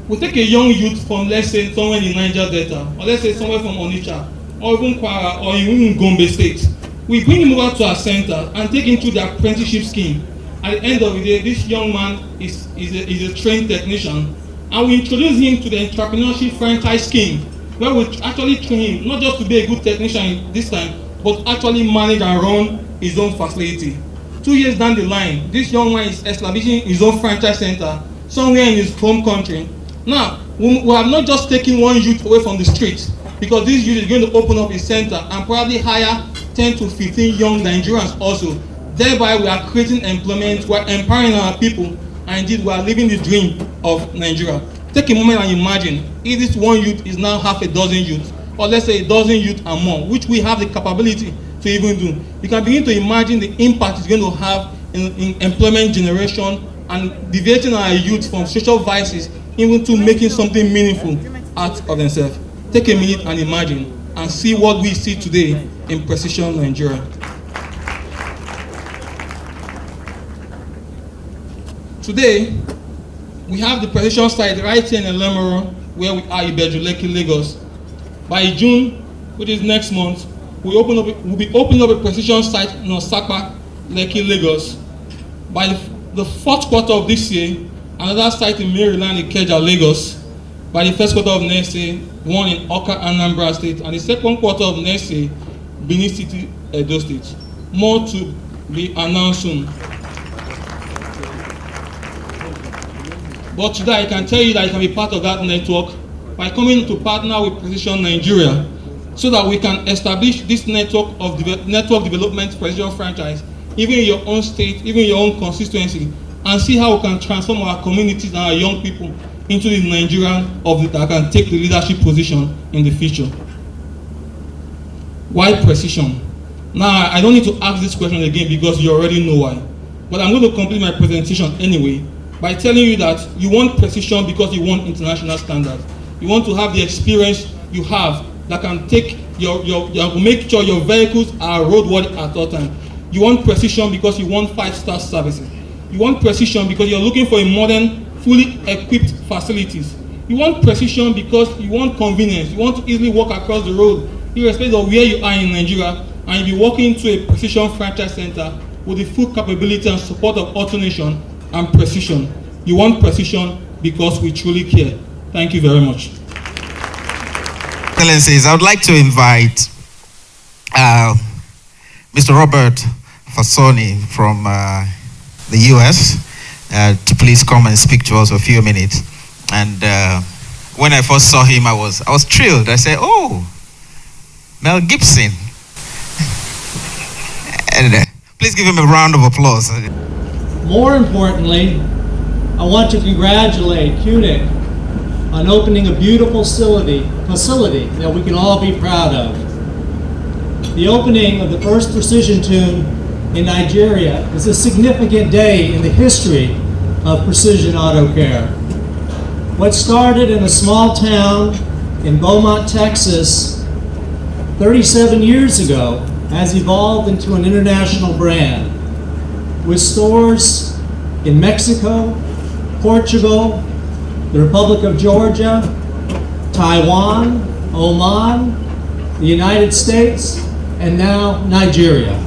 We take a young youth from, let's say, somewhere in Niger Delta, or let's say somewhere from Onitsha, or even Kwara, or even Gombe State. We bring him over to our center and take him through the apprenticeship scheme. At the end of the day, this young man is a trained technician, and we introduce him to the entrepreneurship franchise scheme, where we actually train him not just to be a good technician this time, but actually manage and run his own facility. 2 years down the line, this young man is establishing his own franchise center somewhere in his home country. Now, we have not just taken one youth away from the streets, because this youth is going to open up his center and probably hire 10 to 15 young Nigerians also. Thereby, we are creating employment, we are empowering our people, and indeed we are living the dream of Nigeria. Take a moment and imagine if this one youth is now half a dozen youth, or let's say a dozen youth and more, which we have the capability to even do. You can begin to imagine the impact it's going to have in employment generation and deviating our youth from social vices even to making something meaningful out of themselves. Take a minute and imagine and see what we see today in Precision Nigeria. Today, we have the Precision site right here in Elemoro, where we are in Lekki, Lagos. By June, which is next month, we'll be opening up a Precision site in Osaka, Lekki, Lagos. By the fourth quarter of this year, another site in Maryland, Ikeja, Lagos. By the first quarter of next year, one in Oka, Anambra State, and the second quarter of next year, Benin City, Edo State. More to be announced soon. But today I can tell you that you can be part of that network by coming to partner with Precision Nigeria, so that we can establish this network development Precision franchise, even in your own state, even in your own constituency, and see how we can transform our communities and our young people into the Nigerian that can take the leadership position in the future. Why Precision? Now, I don't need to ask this question again because you already know why. but I'm going to complete my presentation anyway by telling you that you want precision because you want international standards. You want to have the experience you have that can take make sure your vehicles are roadworthy at all times. You want precision because you want 5-star services. You want precision because you're looking for a modern, fully equipped facilities. You want precision because you want convenience. You want to easily walk across the road, irrespective of where you are in Nigeria, and you'll be walking to a precision franchise center with the full capability and support of AutoNation and precision. You want precision because we truly care. Thank you very much. Excellencies, I would like to invite Mr. Robert Fasoni from the US to please come and speak to us for a few minutes. And when I first saw him, I was thrilled. I said, "Oh, Mel Gibson!" And please give him a round of applause. More importantly, I want to congratulate CUNIC on opening a beautiful facility that we can all be proud of. The opening of the first precision tune in Nigeria is a significant day in the history of precision auto care. What started in a small town in Beaumont, Texas, 37 years ago has evolved into an international brand with stores in Mexico, Portugal, the Republic of Georgia, Taiwan, Oman, the United States, and now Nigeria.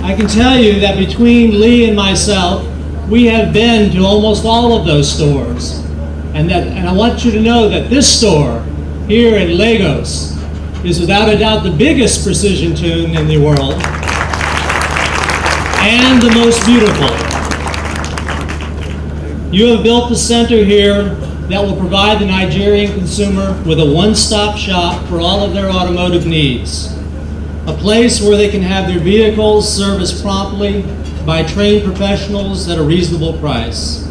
I can tell you that between Lee and myself, we have been to almost all of those stores. And I want you to know that this store here in Lagos is without a doubt the biggest precision tune in the world and the most beautiful. You have built a center here that will provide the Nigerian consumer with a one-stop shop for all of their automotive needs. A place where they can have their vehicles serviced promptly by trained professionals at a reasonable price.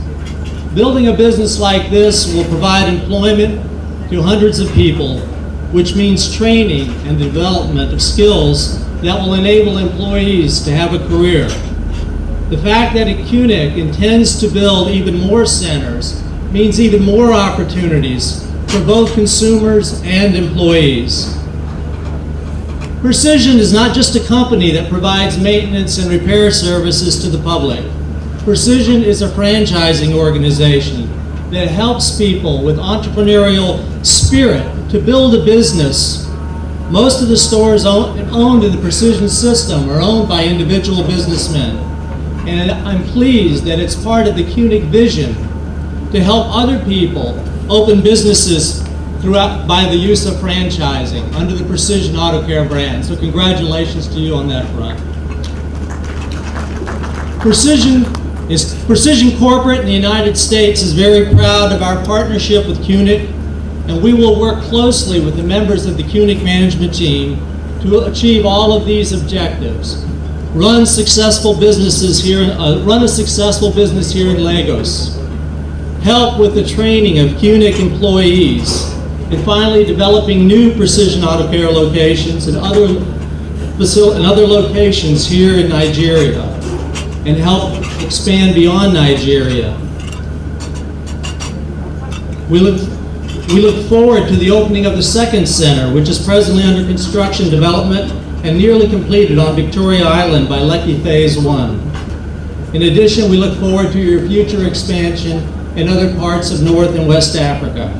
Building a business like this will provide employment to hundreds of people, which means training and development of skills that will enable employees to have a career. The fact that CUNIC intends to build even more centers means even more opportunities for both consumers and employees. Precision is not just a company that provides maintenance and repair services to the public. Precision is a franchising organization that helps people with entrepreneurial spirit to build a business. Most of the stores owned in the Precision system are owned by individual businessmen. And I'm pleased that it's part of the CUNIC vision to help other people open businesses throughout by the use of franchising under the Precision Auto Care brand. So congratulations to you on that front. Precision Corporate in the United States is very proud of our partnership with CUNIC, and we will work closely with the members of the CUNIC management team to achieve all of these objectives. Run a successful business here in Lagos. Help with the training of CUNIC employees. And finally, developing new Precision Auto Care locations and other locations here in Nigeria, and help expand beyond Nigeria. We look forward to the opening of the second center, which is presently under construction development and nearly completed on Victoria Island by Lekki Phase 1. In addition, we look forward to your future expansion in other parts of North and West Africa.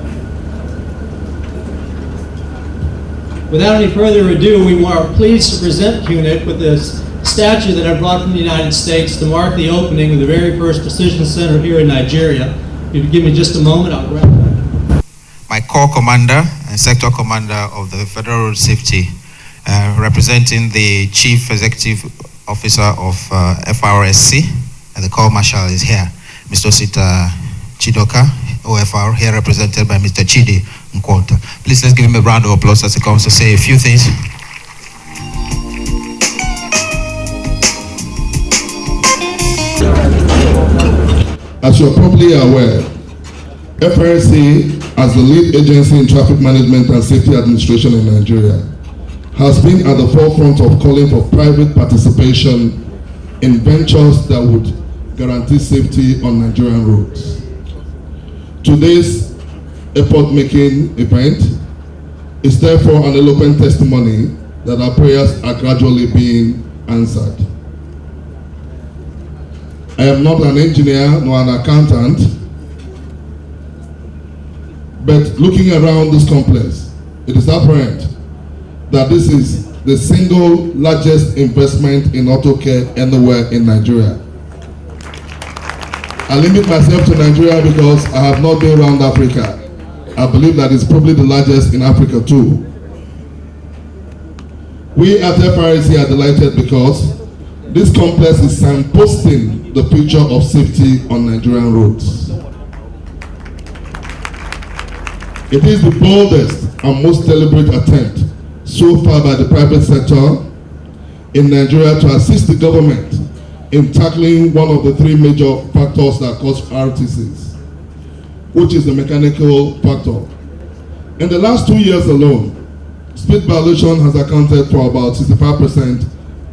Without any further ado, we are pleased to present CUNIC with this statue that I brought from the United States to mark the opening of the very first Precision Center here in Nigeria. If you give me just a moment, I'll grab that. My corps commander and sector commander of the Federal Road Safety, representing the Chief Executive Officer of FRSC, and the Corps Marshal is here, Mr. Osita Chidoka, OFR, here represented by Mr. Chidi Nkwonta. Please let's give him a round of applause as he comes to say a few things. As you're probably aware, FRSC, as the lead agency in traffic management and safety administration in Nigeria, has been at the forefront of calling for private participation in ventures that would guarantee safety on Nigerian roads. Today's effort-making event is therefore an eloquent testimony that our prayers are gradually being answered. I am not an engineer nor an accountant, but looking around this complex, it is apparent that this is the single largest investment in auto care anywhere in Nigeria. I limit myself to Nigeria because I have not been around Africa. I believe that it's probably the largest in Africa too. We at FRC are delighted because this complex is signposting the future of safety on Nigerian roads. It is the boldest and most deliberate attempt so far by the private sector in Nigeria to assist the government in tackling one of the three major factors that cause RTCs, which is the mechanical factor. In the last 2 years alone, speed violation has accounted for about 65%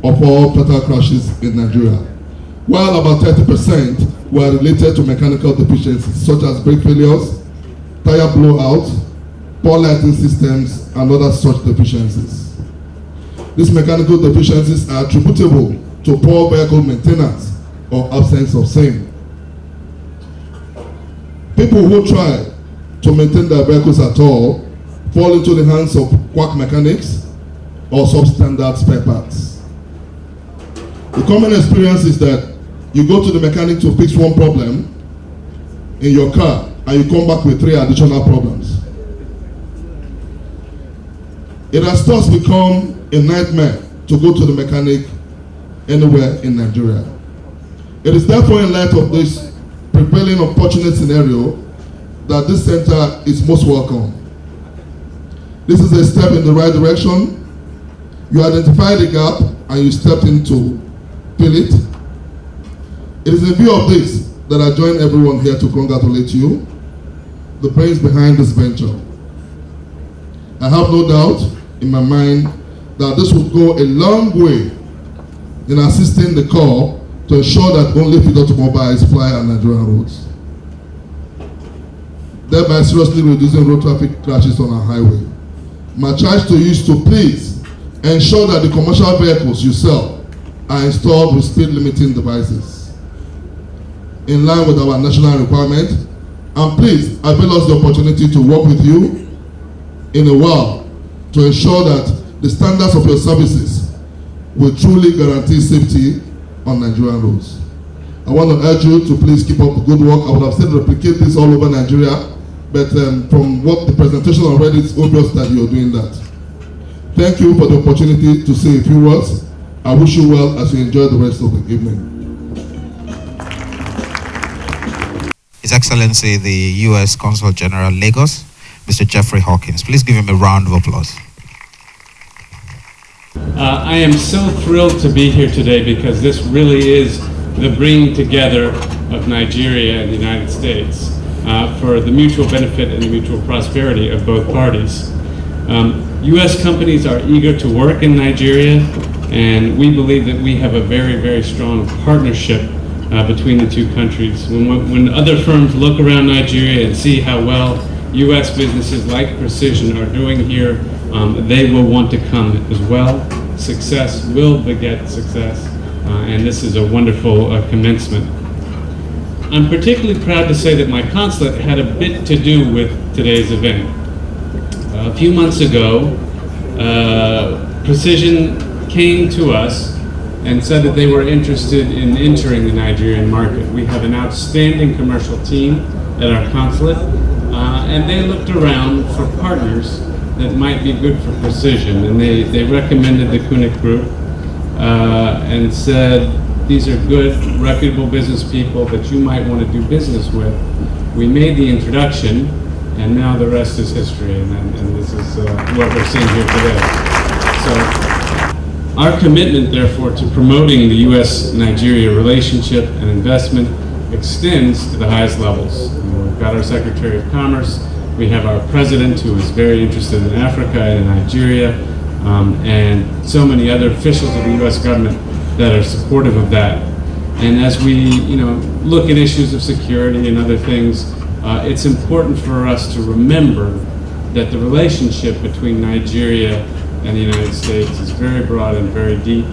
of all fatal crashes in Nigeria, while about 30% were related to mechanical deficiencies such as brake failures, tire blowout, poor lighting systems, and other such deficiencies. These mechanical deficiencies are attributable to poor vehicle maintenance or absence of same. People who try to maintain their vehicles at all fall into the hands of quack mechanics or substandard spare parts. The common experience is that you go to the mechanic to fix one problem in your car and you come back with 3 additional problems. It has thus become a nightmare to go to the mechanic anywhere in Nigeria. It is therefore in light of this prevailing unfortunate scenario that this center is most welcome. This is a step in the right direction. You identified the gap and you stepped in to fill it. It is in view of this that I join everyone here to congratulate you, the brains behind this venture. I have no doubt in my mind that this will go a long way in assisting the Corps to ensure that only fit automobiles fly on Nigerian roads, thereby seriously reducing road traffic crashes on our highway. My charge to you is to please ensure that the commercial vehicles you sell are installed with speed limiting devices in line with our national requirement, and please avail us the opportunity to work with you in a while to ensure that the standards of your services will truly guarantee safety on Nigerian roads. I want to urge you to please keep up the good work. I would have said replicate this all over Nigeria, but from what the presentation already, it's obvious that you're doing that. Thank you for the opportunity to say a few words. I wish you well as you enjoy the rest of the evening. His Excellency, the U.S. Consul General, Lagos, Mr. Jeffrey Hawkins. Please give him a round of applause. I am so thrilled to be here today because this really is the bringing together of Nigeria and the United States for the mutual benefit and the mutual prosperity of both parties. U.S. companies are eager to work in Nigeria, and we believe that we have a very, very strong partnership between the two countries. When other firms look around Nigeria and see how well U.S. businesses like Precision are doing here, they will want to come as well. Success will beget success, and this is a wonderful commencement. I'm particularly proud to say that my consulate had a bit to do with today's event. A few months ago, Precision came to us and said that they were interested in entering the Nigerian market. We have an outstanding commercial team at our consulate, and they looked around for partners that might be good for Precision, and they recommended the Kunik Group and said, these are good, reputable business people that you might want to do business with. We made the introduction, and now the rest is history, and this is what we're seeing here today. So our commitment, therefore, to promoting the U.S.-Nigeria relationship and investment extends to the highest levels. We've got our Secretary of Commerce, we have our President who is very interested in Africa and in Nigeria, and so many other officials of the U.S. government that are supportive of that. And as we, look at issues of security and other things, it's important for us to remember that the relationship between Nigeria and the United States is very broad and very deep,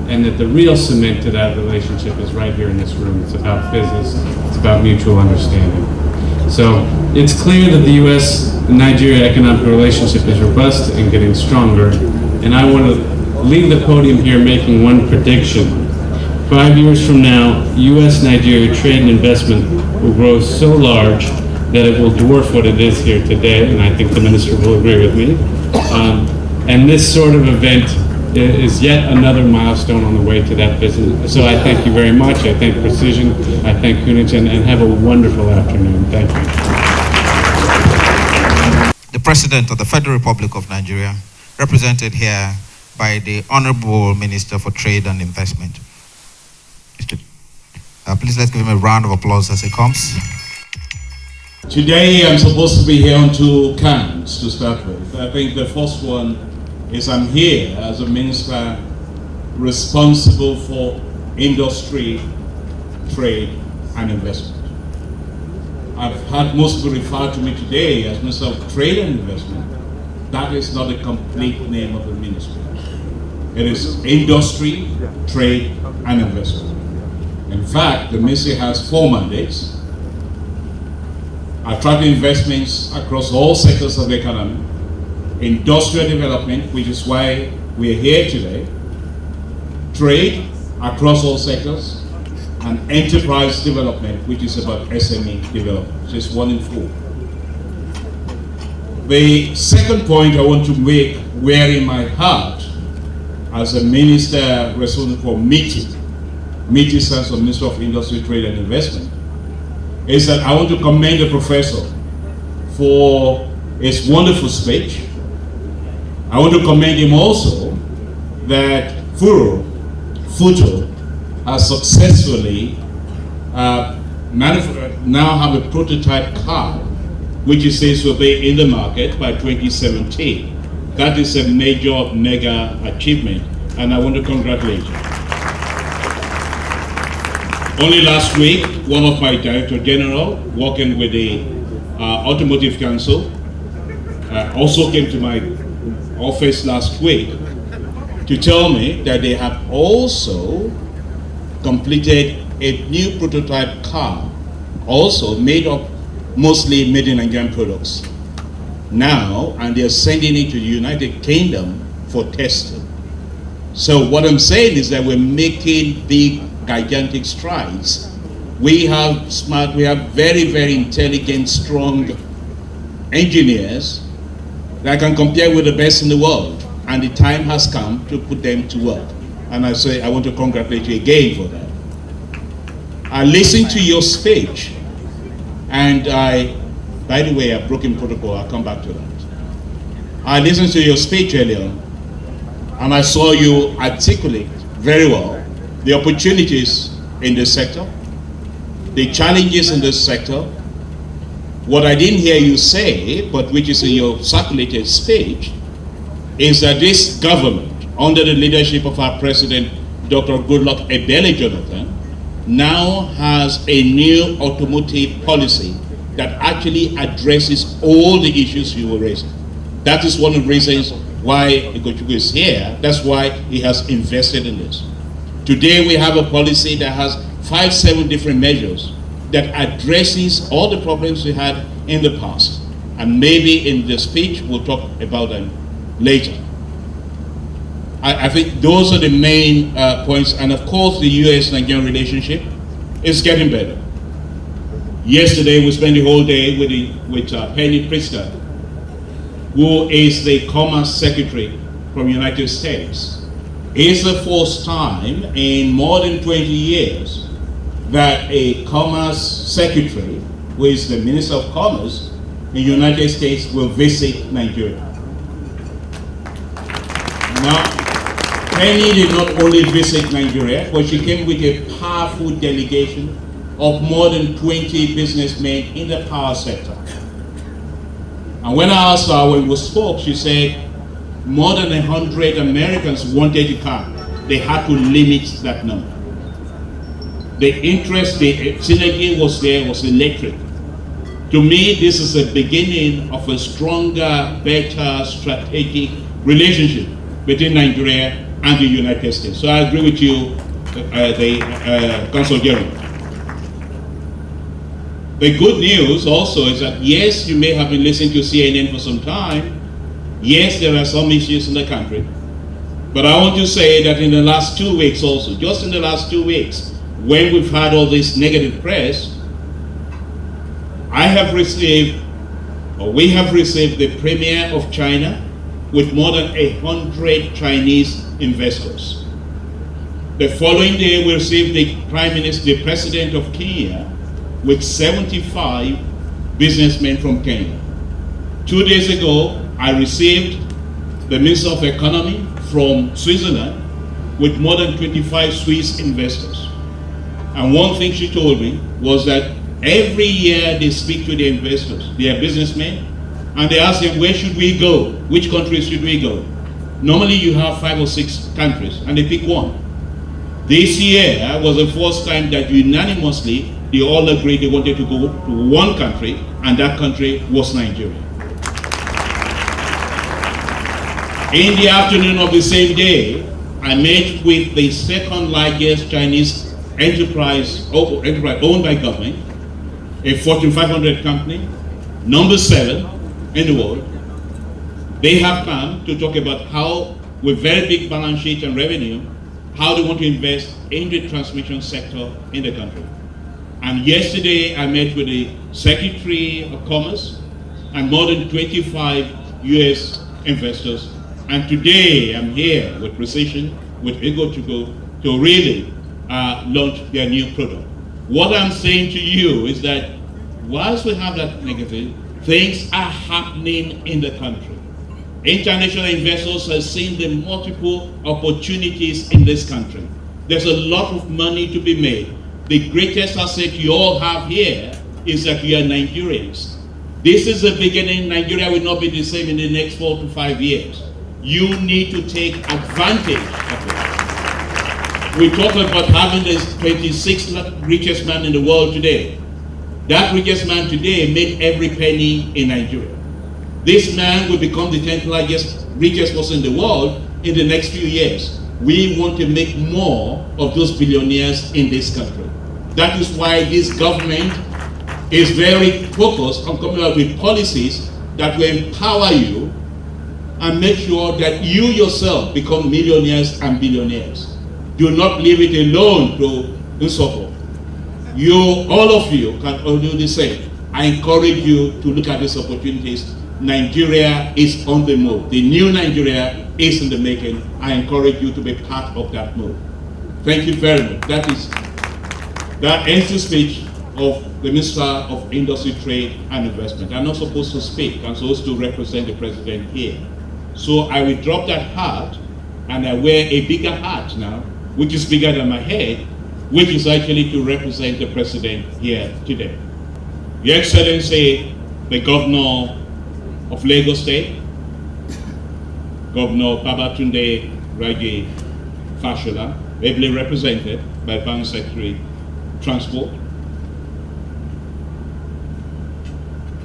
and that the real cement to that relationship is right here in this room. It's about business, it's about mutual understanding. So it's clear that the U.S. and Nigeria economic relationship is robust and getting stronger, and I want to leave the podium here making one prediction. 5 years from now, U.S.-Nigeria trade and investment will grow so large that it will dwarf what it is here today, and I think the minister will agree with me. And this sort of event is yet another milestone on the way to that business. So I thank you very much. I thank Precision. I thank Kunich, and have a wonderful afternoon. Thank you. The President of the Federal Republic of Nigeria, represented here by the Honorable Minister for Trade and Investment. Please let's give him a round of applause as he comes. Today I'm supposed to be here on two counts to start with. I think the first one is I'm here as a minister responsible for industry, trade, and investment. I've had most people refer to me today as Minister of Trade and Investment. That is not the complete name of the ministry. It is industry, trade, and investment. In fact, the ministry has 4 mandates: attracting investments across all sectors of the economy, industrial development, which is why we are here today, trade across all sectors, and enterprise development, which is about SME development. So it's 1 in 4. The second point I want to make, wearing my heart as a minister responsible for MITI stands for Minister of Industry, Trade and Investment, is that I want to commend the professor for his wonderful speech. I want to commend him also that Futo has successfully now have a prototype car which he says will be in the market by 2017. That is a major, mega achievement, and I want to congratulate you. Only last week, one of my Director General, working with the Automotive Council, also came to my office last week to tell me that they have also completed a new prototype car, also mostly made in Nigerian products now, and they're sending it to the United Kingdom for testing. So what I'm saying is that we're making big, gigantic strides. We have very, very intelligent, strong engineers that can compare with the best in the world, and the time has come to put them to work. And I say I want to congratulate you again for that. I listened to your speech, and by the way, I've broken protocol, I'll come back to that. I listened to your speech earlier, and I saw you articulate very well the opportunities in this sector, the challenges in this sector. What I didn't hear you say, but which is in your circulated speech, is that this government, under the leadership of our President, Dr. Goodluck Ebele Jonathan, now has a new automotive policy that actually addresses all the issues you were raising. That is one of the reasons why Ikochukwu is here. That's why he has invested in this. Today we have a policy that has 5-7 different measures that addresses all the problems we had in the past. And maybe in the speech we'll talk about them later. I think those are the main points. And of course the US-Nigerian relationship is getting better. Yesterday we spent the whole day with Penny Pritzker, who is the Commerce Secretary from the United States. It's the first time in more than 20 years that a Commerce Secretary, who is the Minister of Commerce in the United States, will visit Nigeria. Now, Penny did not only visit Nigeria, but she came with a powerful delegation of more than 20 businessmen in the power sector. And when I asked her when we spoke, she said, more than 100 Americans wanted to come, they had to limit that number. The interest, the synergy was there, was electric. To me, this is the beginning of a stronger, better strategic relationship between Nigeria and the United States. So I agree with you, the Consul General. The good news also is that yes, you may have been listening to CNN for some time. Yes, there are some issues in the country. But I want to say that in the last 2 weeks also, just in the last 2 weeks, when we've had all this negative press, we have received the Premier of China with more than 100 Chinese investors. The following day, we received the President of Kenya with 75 businessmen from Kenya. 2 days ago, I received the Minister of Economy from Switzerland with more than 25 Swiss investors. And one thing she told me was that every year they speak to the investors, they are businessmen, and they ask them, where should we go? Which countries should we go? Normally you have 5 or 6 countries, and they pick one. This year was the first time that unanimously they all agreed they wanted to go to one country, and that country was Nigeria. In the afternoon of the same day, I met with the second largest Chinese enterprise owned by government, a Fortune 500 company, number 7 in the world. They have come to talk about how, with very big balance sheet and revenue, how they want to invest in the transmission sector in the country. And yesterday I met with the Secretary of Commerce and more than 25 US investors. And today I'm here with Precision, with Ego to Go, to really launch their new product. What I'm saying to you is that whilst we have that negative, things are happening in the country. International investors have seen the multiple opportunities in this country. There's a lot of money to be made. The greatest asset you all have here is that you are Nigerians. This is the beginning. Nigeria will not be the same in the next 4 to 5 years. You need to take advantage of it. We talk about having the 26th richest man in the world today. That richest man today made every penny in Nigeria. This man will become the 10th richest person in the world in the next few years. We want to make more of those billionaires in this country. That is why this government is very focused on coming out with policies that will empower you and make sure that you yourself become millionaires and billionaires. Do not leave it alone to suffer. All of you can all do the same. I encourage you to look at these opportunities. Nigeria is on the move. The new Nigeria is in the making. I encourage you to be part of that move. Thank you very much. That ends the speech of the Minister of Industry, Trade and Investment. I'm not supposed to speak. I'm supposed to represent the President here. So I will drop that hat and I wear a bigger hat now, which is bigger than my head, which is actually to represent the President here today. Your Excellency, the Governor of Lagos State, Governor Babatunde Raji Fashola, ably represented by Bank Secretary Transport,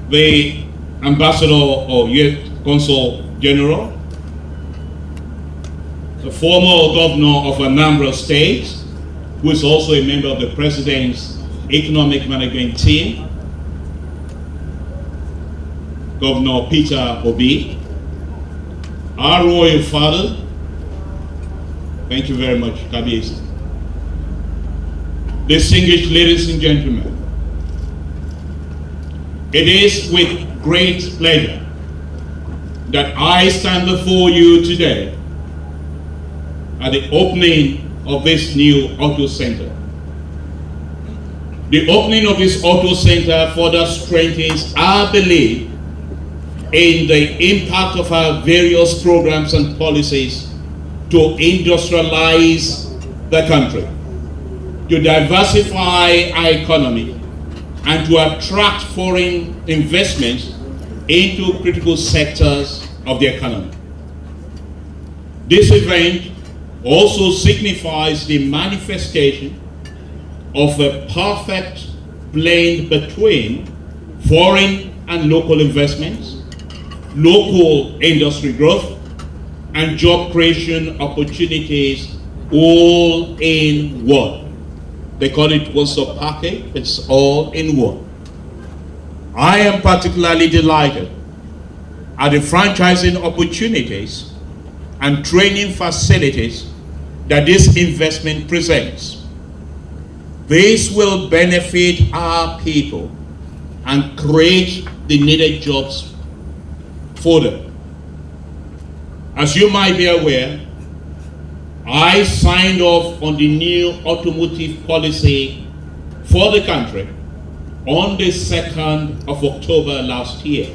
the Ambassador or U.S. Consul General, the former Governor of Anambra State, who is also a member of the President's Economic Management Team, Governor Peter Obi, our Royal Father, thank you very much, Kabiyesi. Distinguished ladies and gentlemen, it is with great pleasure that I stand before you today at the opening of this new auto center. The opening of this auto center further strengthens our belief in the impact of our various programs and policies to industrialize the country, to diversify our economy, and to attract foreign investments into critical sectors of the economy. This event also signifies the manifestation of a perfect blend between foreign and local investments, local industry growth, and job creation opportunities all in one. They call it one-stop package. It's all in one. I am particularly delighted at the franchising opportunities and training facilities that this investment presents. This will benefit our people and create the needed jobs for them. As you might be aware, I signed off on the new automotive policy for the country on the 2nd of October last year.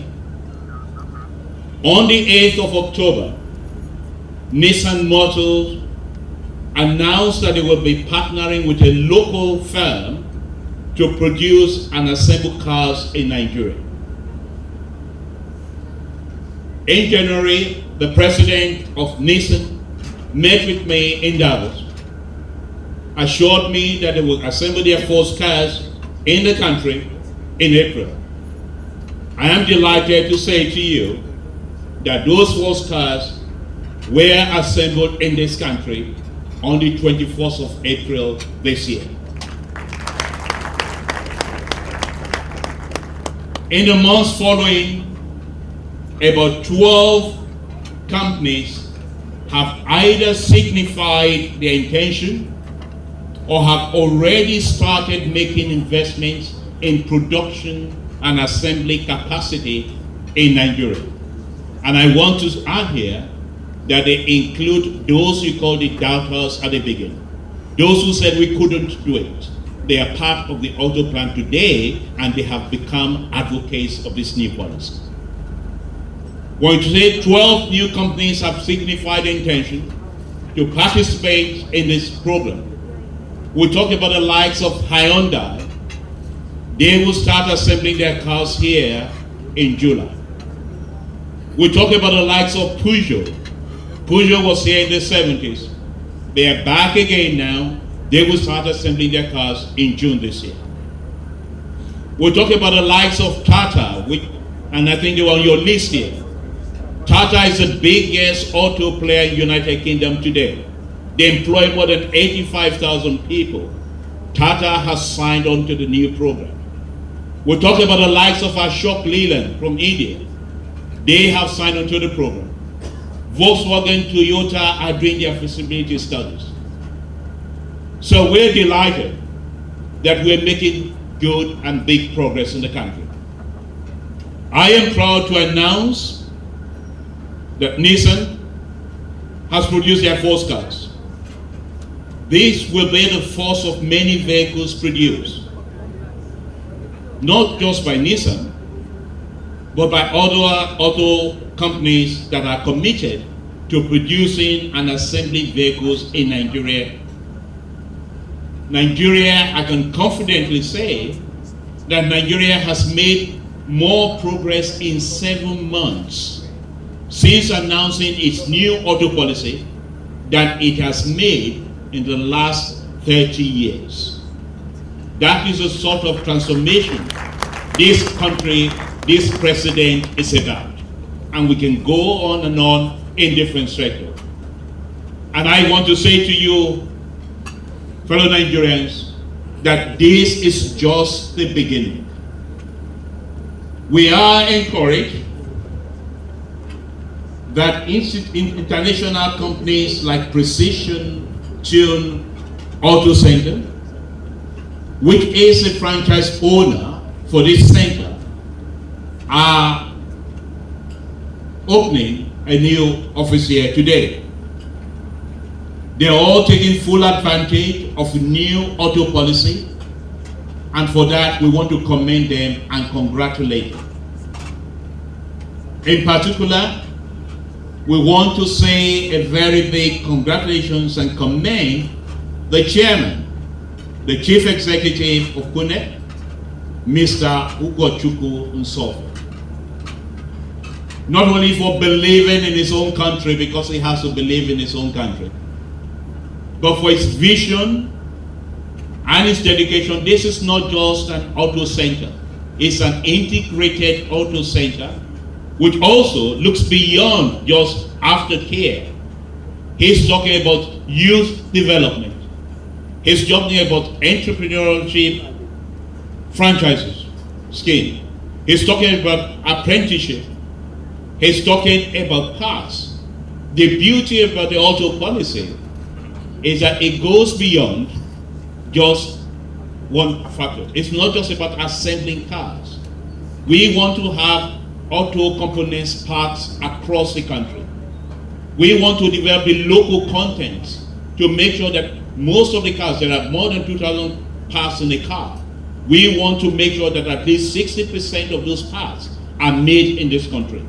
On the 8th of October, Nissan Motors announced that they will be partnering with a local firm to produce and assemble cars in Nigeria. In January, the president of Nissan met with me in Davos, assured me that they will assemble their first cars in the country in April. I am delighted to say to you that those first cars were assembled in this country on the 24th of April this year. In the months following, about 12 companies have either signified their intention or have already started making investments in production and assembly capacity in Nigeria. And I want to add here that they include those you call the doubters at the beginning. Those who said we couldn't do it. They are part of the auto plan today, and they have become advocates of this new policy. When you say 12 new companies have signified intention to participate in this program, we talk about the likes of Hyundai. They will start assembling their cars here in July. We talk about the likes of Peugeot. Peugeot was here in the 70s. They are back again now. They will start assembling their cars in June this year. We're talking about the likes of Tata, and I think they were on your list here. Tata is the biggest auto player in the United Kingdom today. They employ more than 85,000 people. Tata has signed on to the new program. We're talking about the likes of Ashok Leyland from India. They have signed on to the program. Volkswagen, Toyota are doing their feasibility studies. So we're delighted that we're making good and big progress in the country. I am proud to announce that Nissan has produced their first cars. This will be the first of many vehicles produced, not just by Nissan, but by other auto companies that are committed to producing and assembling vehicles in Nigeria. Nigeria, I can confidently say that Nigeria has made more progress in 7 months since announcing its new auto policy than it has made in the last 30 years. That is the sort of transformation this country, this president is about. And we can go on and on in different sectors. And I want to say to you, fellow Nigerians, that this is just the beginning. We are encouraged that international companies like Precision Tune Auto Center, which is the franchise owner for this center, are opening a new office here today. They are all taking full advantage of the new auto policy, and for that we want to commend them and congratulate them. In particular, we want to say a very big congratulations and commend the chairman, the chief executive of KUNEP, Mr. Ugochukwu Nsofo. not only for believing in his own country, because he has to believe in his own country, but for his vision and his dedication. This is not just an auto center. It's an integrated auto center, which also looks beyond just aftercare. He's talking about youth development. He's talking about entrepreneurship franchises scheme. He's talking about apprenticeship. He's talking about parts. The beauty about the auto policy is that it goes beyond just one factor. It's not just about assembling cars. We want to have auto components parts across the country. We want to develop the local content to make sure that most of the cars, there are more than 2,000 parts in a car. We want to make sure that at least 60% of those parts are made in this country.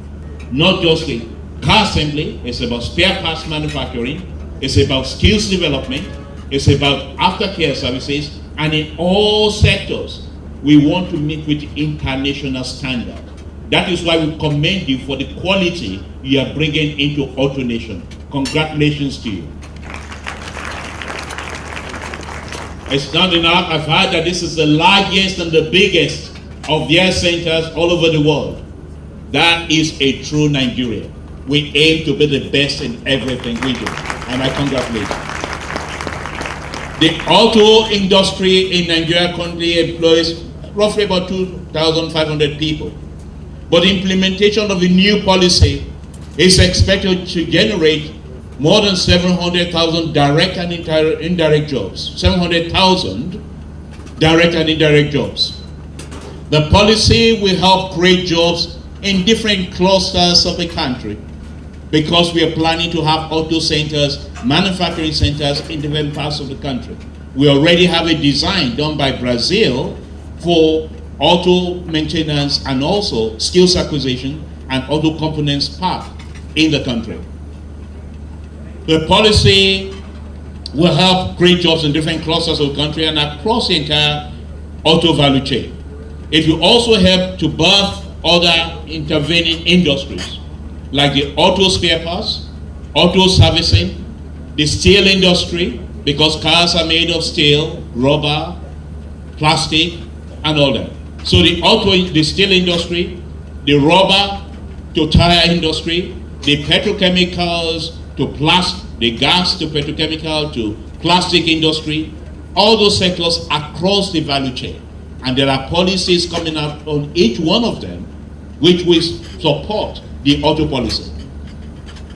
Not just the car assembly, it's about spare parts manufacturing, it's about skills development, it's about aftercare services, and in all sectors, we want to meet with international standard. That is why we commend you for the quality you are bringing into AutoNation. Congratulations to you. It's not enough. I've heard that this is the largest and the biggest of their centers all over the world. That is a true Nigeria. We aim to be the best in everything we do, and I congratulate you. The auto industry in Nigeria currently employs roughly about 2,500 people. But the implementation of the new policy is expected to generate more than 700,000 direct and indirect jobs. 700,000 direct and indirect jobs. The policy will help create jobs in different clusters of the country, because we are planning to have auto centers, manufacturing centers in different parts of the country. We already have a design done by Brazil for auto maintenance and also skills acquisition and auto components part in the country. The policy will help create jobs in different clusters of the country and across the entire auto value chain. It will also help to birth other intervening industries like the auto spare parts, auto servicing, the steel industry, because cars are made of steel, rubber, plastic, and all that. So the steel industry, the rubber to tire industry, the petrochemicals to the gas to petrochemical to plastic industry, all those sectors across the value chain. And there are policies coming out on each one of them which will support the auto policy.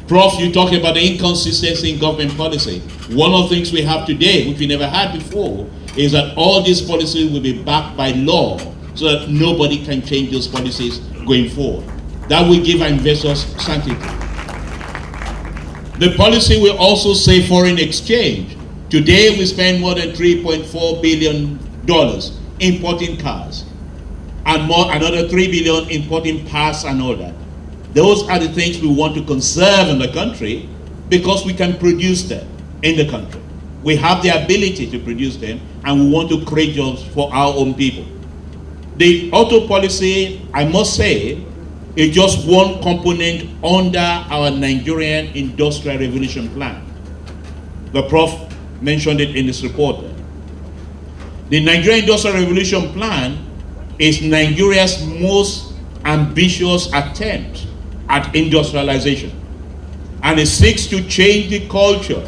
Prof, you talk about the inconsistency in government policy. One of the things we have today, which we never had before, is that all these policies will be backed by law so that nobody can change those policies going forward. That will give our investors sanctity. The policy will also save foreign exchange. Today we spend more than $3.4 billion importing cars, and another $3 billion importing parts and all that. Those are the things we want to conserve in the country because we can produce them in the country. We have the ability to produce them, and we want to create jobs for our own people. The auto policy, I must say, is just one component under our Nigerian Industrial Revolution Plan. The Prof mentioned it in his report. The Nigerian Industrial Revolution Plan is Nigeria's most ambitious attempt at industrialization, and it seeks to change the culture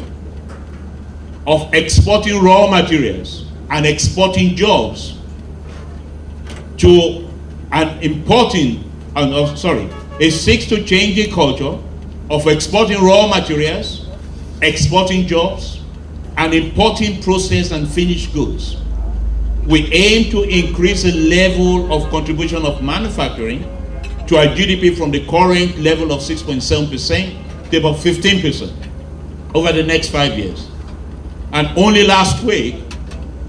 of exporting raw materials and exporting jobs to and importing. It seeks to change the culture of exporting raw materials, exporting jobs, and importing processed and finished goods. We aim to increase the level of contribution of manufacturing to our GDP from the current level of 6.7% to about 15% over the next 5 years. And only last week,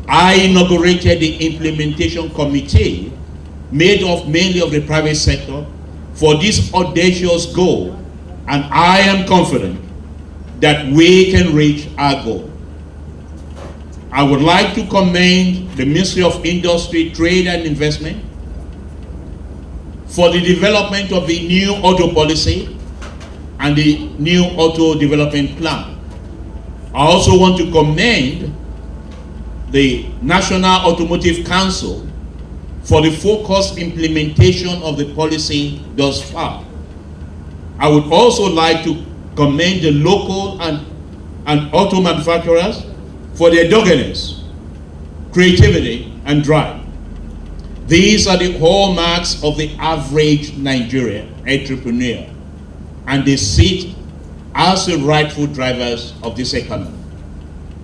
I inaugurated the implementation committee made up mainly of the private sector for this audacious goal, and I am confident that we can reach our goal. I would like to commend the Ministry of Industry, Trade and Investment for the development of the new auto policy and the new auto development plan. I also want to commend the National Automotive Council for the focused implementation of the policy thus far. I would also like to commend the local and auto manufacturers for their doggedness, creativity, and drive. These are the hallmarks of the average Nigerian entrepreneur, and they sit as the rightful drivers of this economy.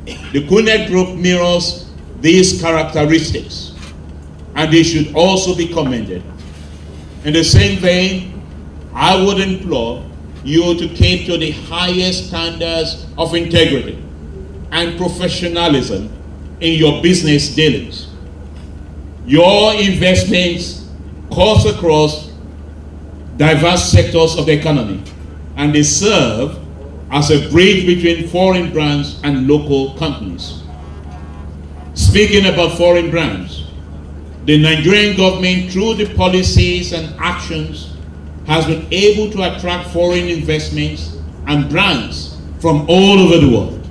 The Kunet Group mirrors these characteristics, and they should also be commended. In the same vein, I would implore you to keep to the highest standards of integrity and professionalism in your business dealings. Your investments cross across diverse sectors of the economy, and they serve as a bridge between foreign brands and local companies. Speaking about foreign brands, the Nigerian government, through the policies and actions, has been able to attract foreign investments and brands from all over the world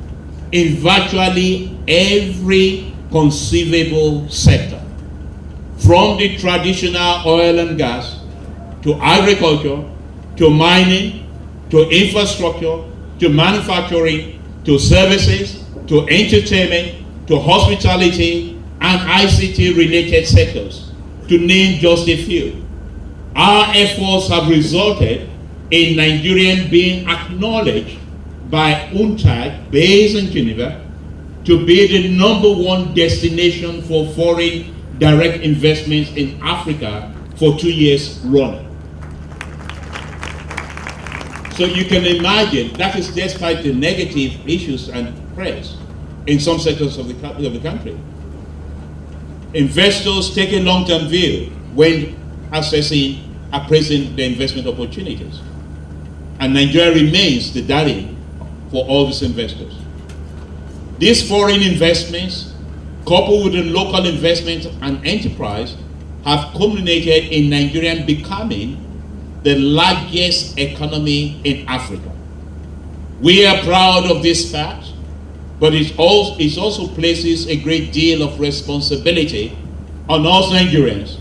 in virtually every conceivable sector, from the traditional oil and gas to agriculture, to mining, to infrastructure, to manufacturing, to services, to entertainment, to hospitality, and ICT-related sectors, to name just a few. Our efforts have resulted in Nigeria being acknowledged by UNTAD, based in Geneva, to be the #1 destination for foreign direct investments in Africa for 2 years running. So you can imagine that is despite the negative issues and press in some sectors of the country. Investors take a long-term view when appraising the investment opportunities. And Nigeria remains the daddy for all these investors. These foreign investments, coupled with the local investment and enterprise, have culminated in Nigeria becoming the largest economy in Africa. We are proud of this fact, but it also places a great deal of responsibility on us Nigerians.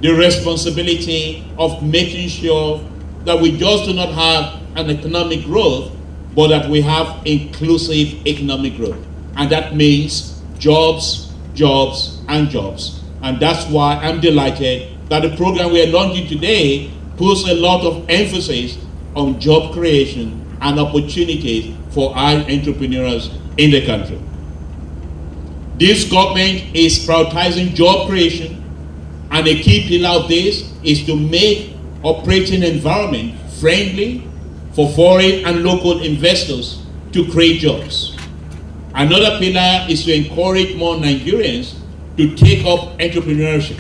The responsibility of making sure that we just do not have an economic growth, but that we have inclusive economic growth. And that means jobs, jobs, and jobs. And that's why I'm delighted that the program we are launching today puts a lot of emphasis on job creation and opportunities for our entrepreneurs in the country. This government is prioritizing job creation, and a key pillar of this is to make operating environment friendly for foreign and local investors to create jobs. Another pillar is to encourage more Nigerians to take up entrepreneurship.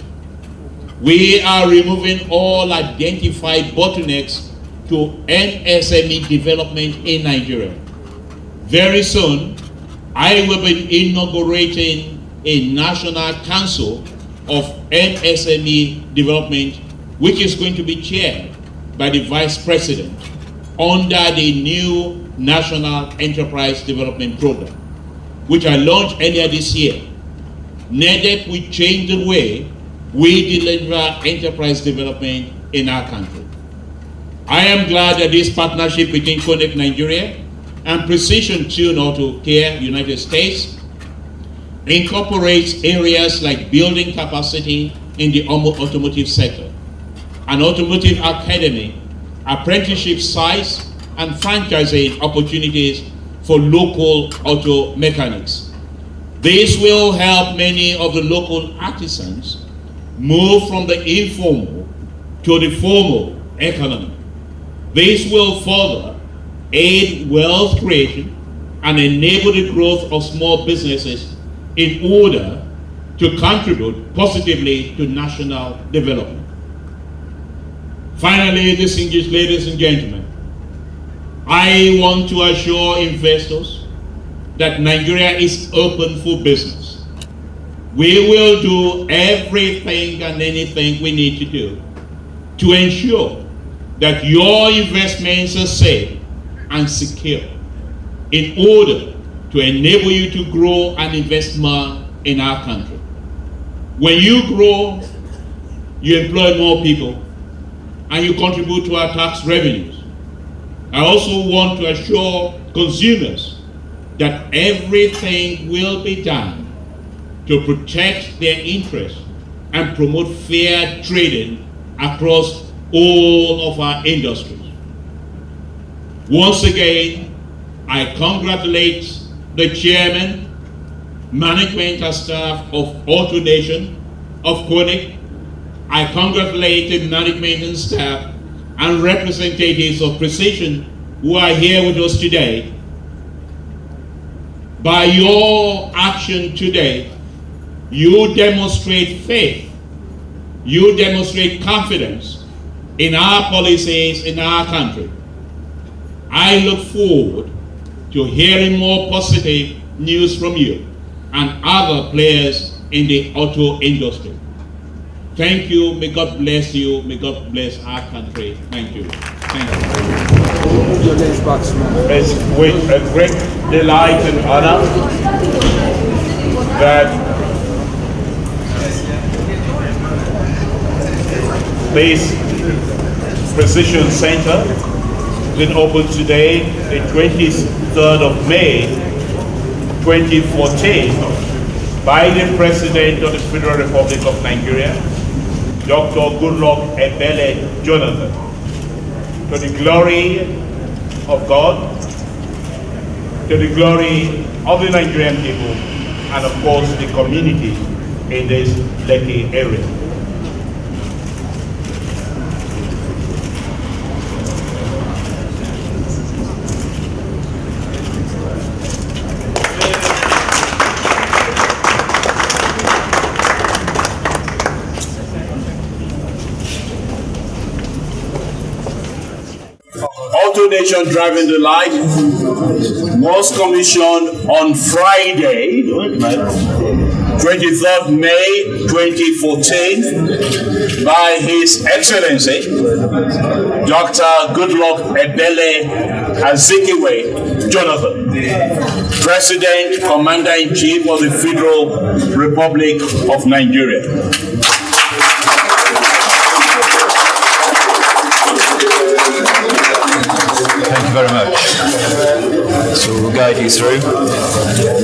We are removing all identified bottlenecks to MSME development in Nigeria. Very soon, I will be inaugurating a National Council of MSME Development, which is going to be chaired by the Vice President under the new National Enterprise Development Program, which I launched earlier this year. NEDEP will change the way we deliver enterprise development in our country. I am glad that this partnership between Connect Nigeria and Precision Tune Auto Care United States incorporates areas like building capacity in the automotive sector, an automotive academy, apprenticeship sites, and franchising opportunities for local auto mechanics. This will help many of the local artisans move from the informal to the formal economy. This will further aid wealth creation and enable the growth of small businesses in order to contribute positively to national development. Finally, distinguished ladies and gentlemen, I want to assure investors that Nigeria is open for business. We will do everything and anything we need to do to ensure that your investments are safe and secure in order to enable you to grow and invest more in our country. When you grow, you employ more people and you contribute to our tax revenues. I also want to assure consumers that everything will be done to protect their interests and promote fair trading across all of our industries. Once again, I congratulate the chairman, management and staff of AutoNation, of Koenig. I congratulate the management and staff and representatives of Precision who are here with us today. By your action today, you demonstrate faith, you demonstrate confidence in our policies in our country. I look forward to hearing more positive news from you and other players in the auto industry. Thank you. May God bless you. May God bless our country. Thank you. Thank you. It's with a great delight and honor that this Precision Center has been opened today, the 23rd of May, 2014, by the President of the Federal Republic of Nigeria, Dr. Goodluck Ebele Jonathan, to the glory of God, to the glory of the Nigerian people, and of course the community in this Lekki area. AutoNation Driving the Light was commissioned on Friday, 23rd May 2014 by His Excellency Dr. Goodluck Ebele Azikiwe Jonathan, President, Commander-in-Chief of the Federal Republic of Nigeria. Thank you very much. So we'll guide you through.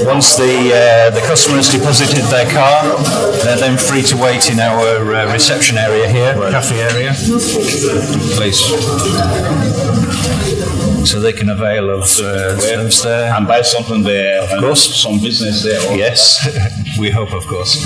Once the customer has deposited their car, they're then free to wait in our reception area here, cafe area. Please. So they can avail of service there. And buy something there. Of course. Some business there. Yes, we hope, of course.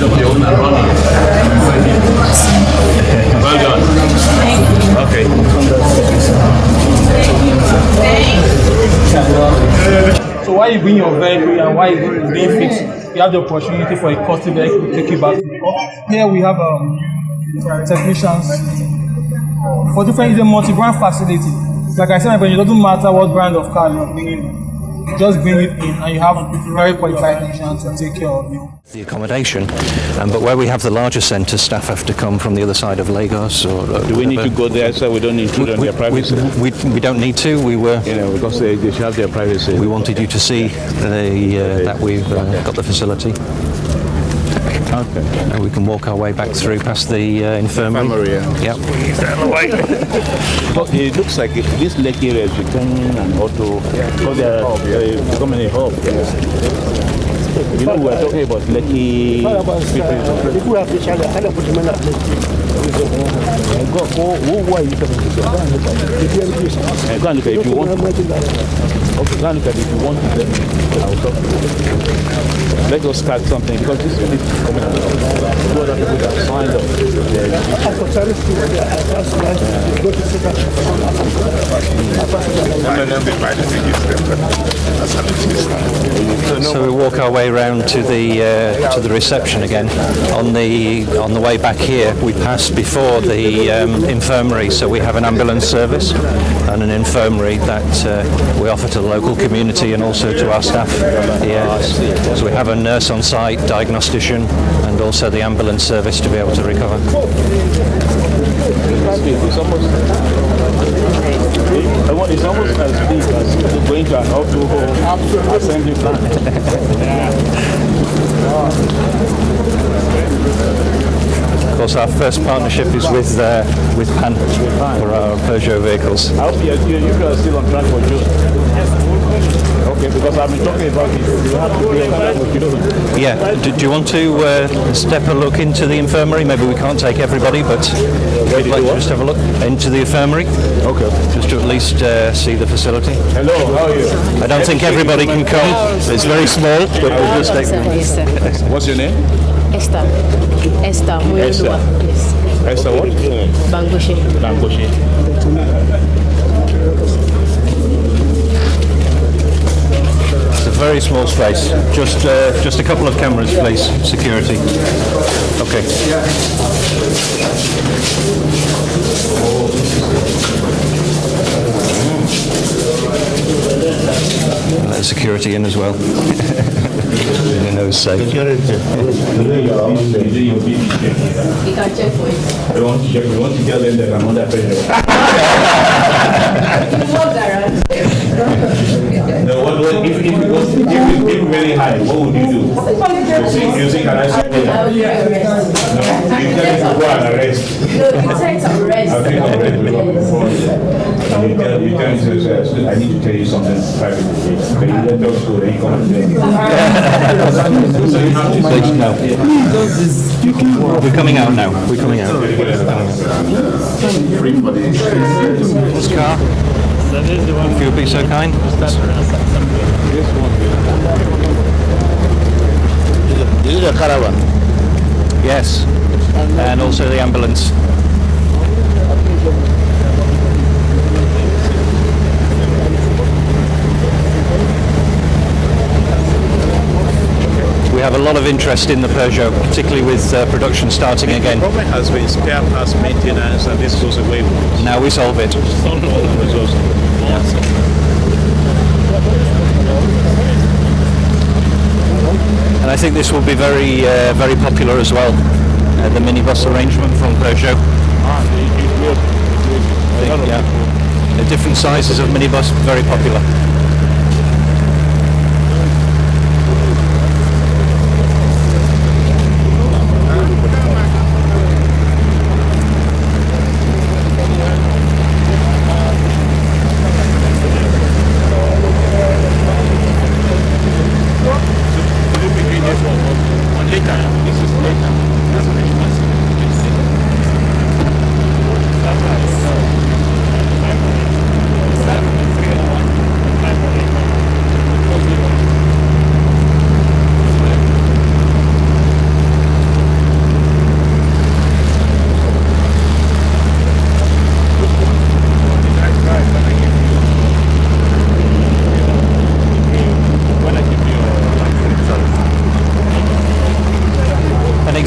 of your own and run it. Well done. Okay. So while you bring your vehicle and while it's being fixed, you have the opportunity for a costly vehicle to take you back. Here we have technicians for different multi-brand facility. Like I said, my friend, it doesn't matter what brand of car you're bringing in. Just bring it in and you have very qualified technicians to take care of you. The accommodation, but where we have the larger centres, staff have to come from the other side of Lagos. Or do we need to go there so we don't intrude on their privacy? We don't need to. We were, because they should have their privacy. We wanted you to see that we've got the facility. Okay. And we can walk our way back through past the infirmary. Yep. It looks like this lake area is becoming an auto. So they're becoming a hub. You know, we are talking about Lekki. Go and look at it if you want. Okay, go and look at it if you want to. I'll talk to you. Let us start something because this is coming out. Two other people that signed up. So we walk our way round to the reception again. On the way back here, we pass before the infirmary. So we have an ambulance service and an infirmary that we offer to the local community and also to our staff. So we have a nurse on site, diagnostician, and also the ambulance service to be able to recover. It's almost as big as going to an auto assembly plant. Of course, our first partnership is with PAN for our Peugeot vehicles. I hope you are still on track for June. Okay, because I've been talking about it. You have to be on track for June. Yeah. Do you want to step a look into the infirmary? Maybe we can't take everybody, but we'd like to just have a look into the infirmary. Okay. Just to at least see the facility. Hello, how are you? I don't think everybody can come. It's very small, but we'll just take them. What's your name? Esther. Esther. Yes. Esther what? Bangoshe. Bangoshe. It's a very small space. Just a couple of cameras, please. Security. Okay. Let the security in as well. You know, it's safe. You can check for it. We want to tell them that I'm under pressure. No, if it was very high, what would you do? You think an arrest? No, you tell me to go and arrest. No, you take some rest. I'll take a break before. You tell me, I need to tell you something privately. Can you let us go? Then you come and tell me. We're coming out now. We're coming out. This car, if you would be so kind. This is a caravan. Yes, and also the ambulance. We have a lot of interest in the Peugeot, particularly with production starting again. The problem has been spare parts maintenance, and this goes away with it. Now we solve it. And I think this will be very, very popular as well. The minibus arrangement from Peugeot. The different sizes of minibus, very popular.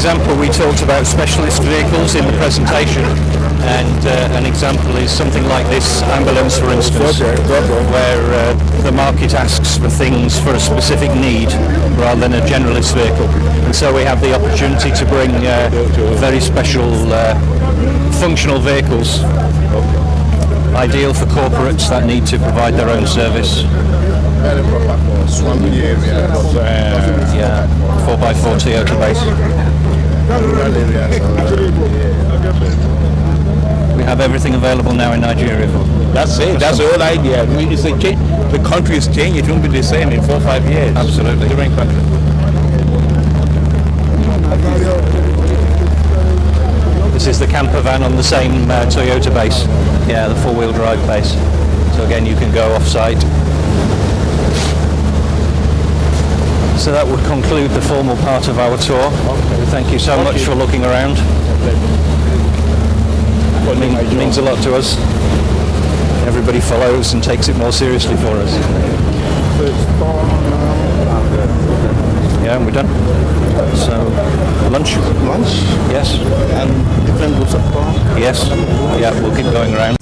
example, we talked about specialist vehicles in the presentation, and an example is something like this ambulance, for instance, where the market asks for things for a specific need rather than a generalist vehicle. And so we have the opportunity to bring very special functional vehicles, ideal for corporates that need to provide their own service. Very proper for swampy area. Yeah, 4x4 Toyota base. We have everything available now in Nigeria. That's it. That's the whole idea. It's a change. The country is changing. It won't be the same in 4 or 5 years. Absolutely. Different country. This is the camper van on the same Toyota base. Yeah, the 4-wheel drive base. So again, you can go off-site. So that would conclude the formal part of our tour. Thank you so much for looking around. It means a lot to us. Everybody follows and takes it more seriously for us. Yeah, and we're done. So, lunch? Lunch? Yes. And different groups of corn? Yes. Yeah, we'll keep going around.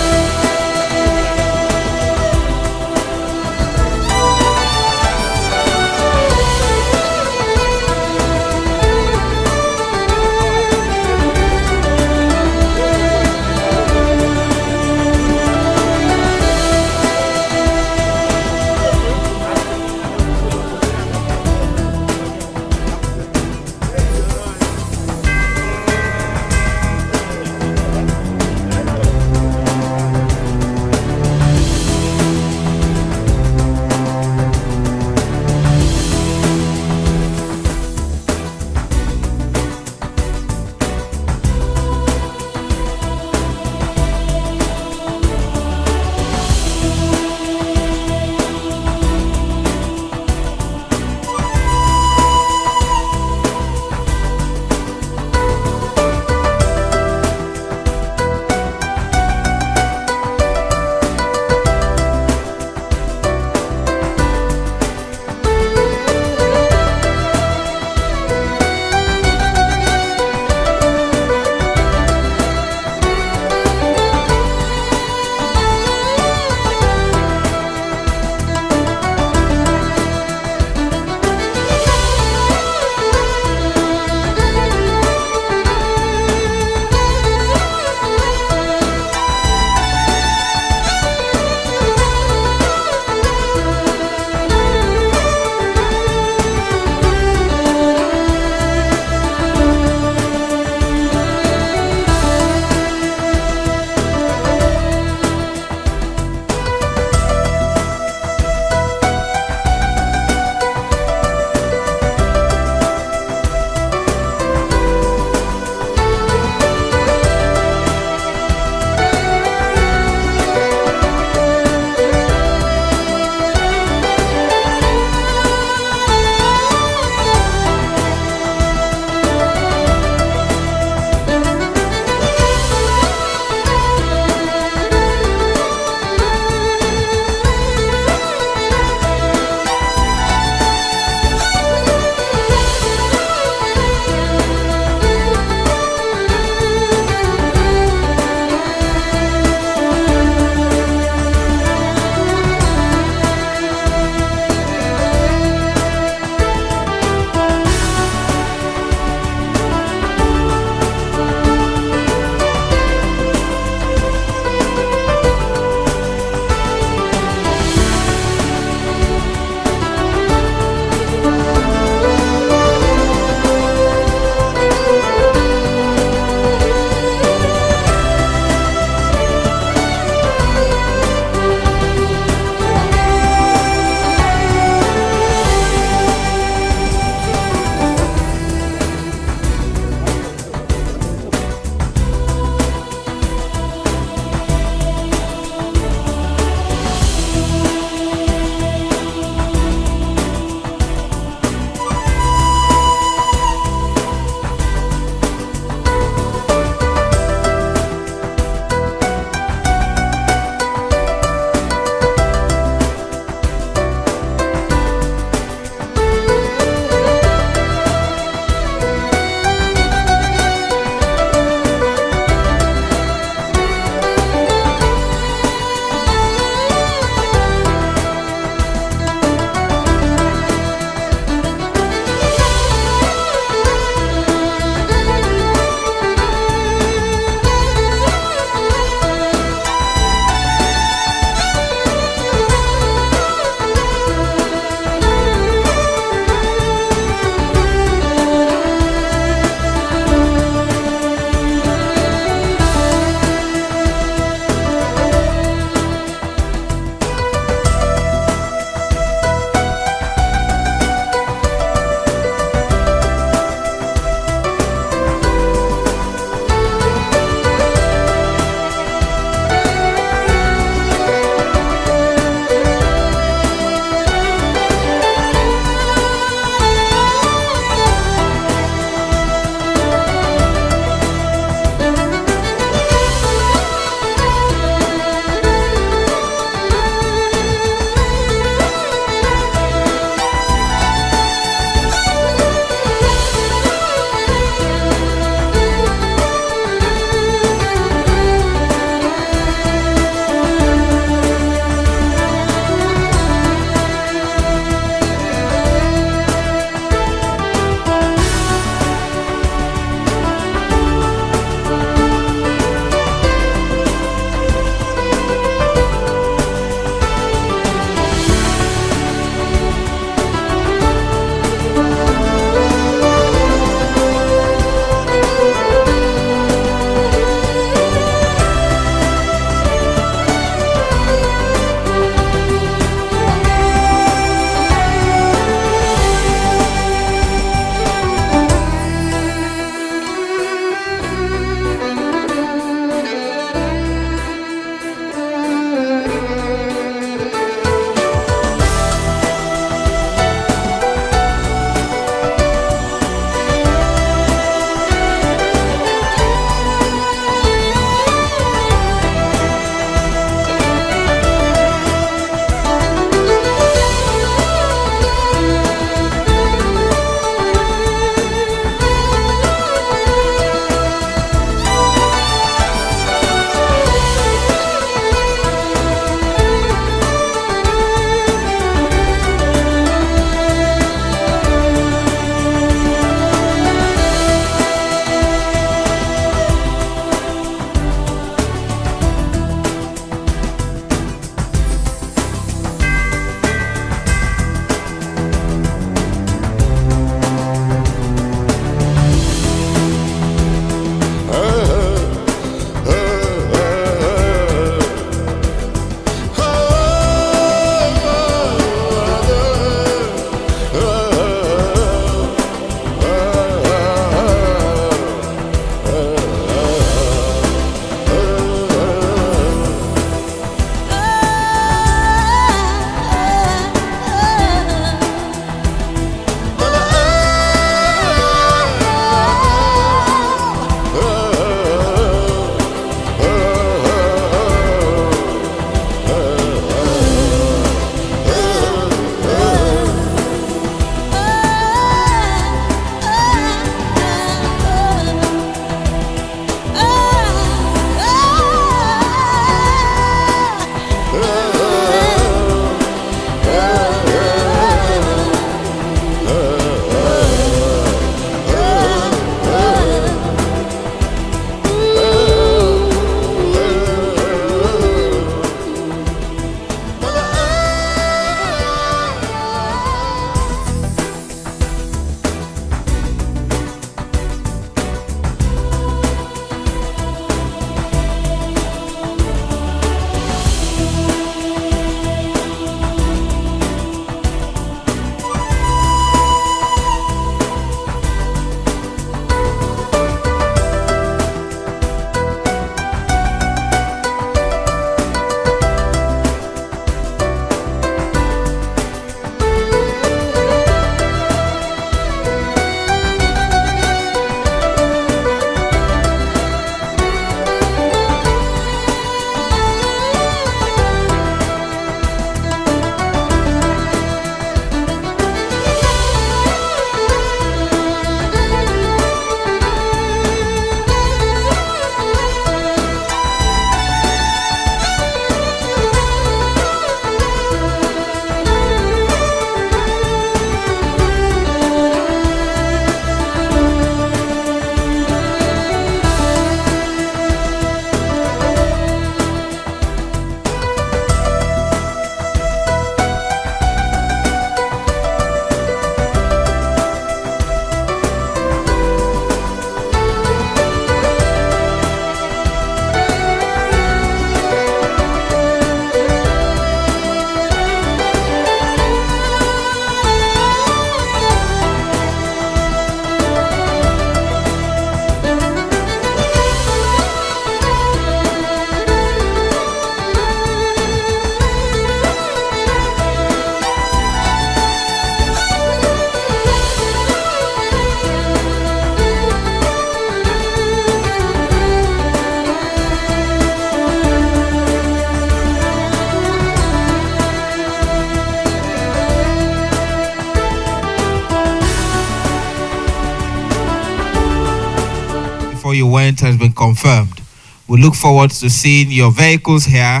before you went has been confirmed. We look forward to seeing your vehicles here.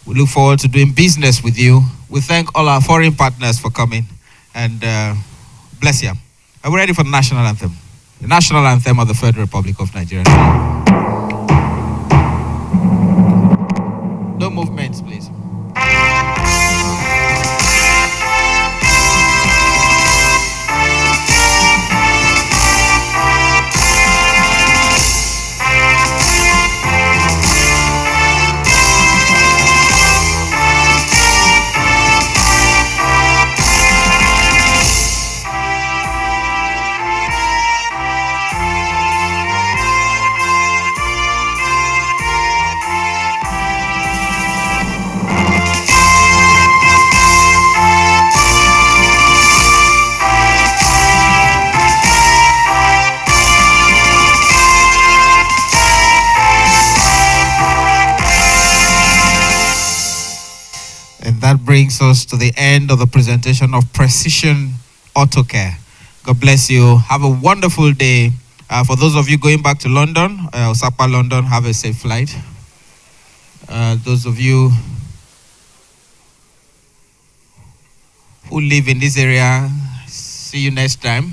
We look forward to doing business with you. We thank all our foreign partners for coming, and bless you. Are we ready for the national anthem? The national anthem of the Federal Republic of Nigeria. No movements, please. That brings us to the end of the presentation of Precision Auto Care. God bless you. Have a wonderful day. For those of you going back to London, Osapa, London, have a safe flight. Those of you who live in this area, see you next time.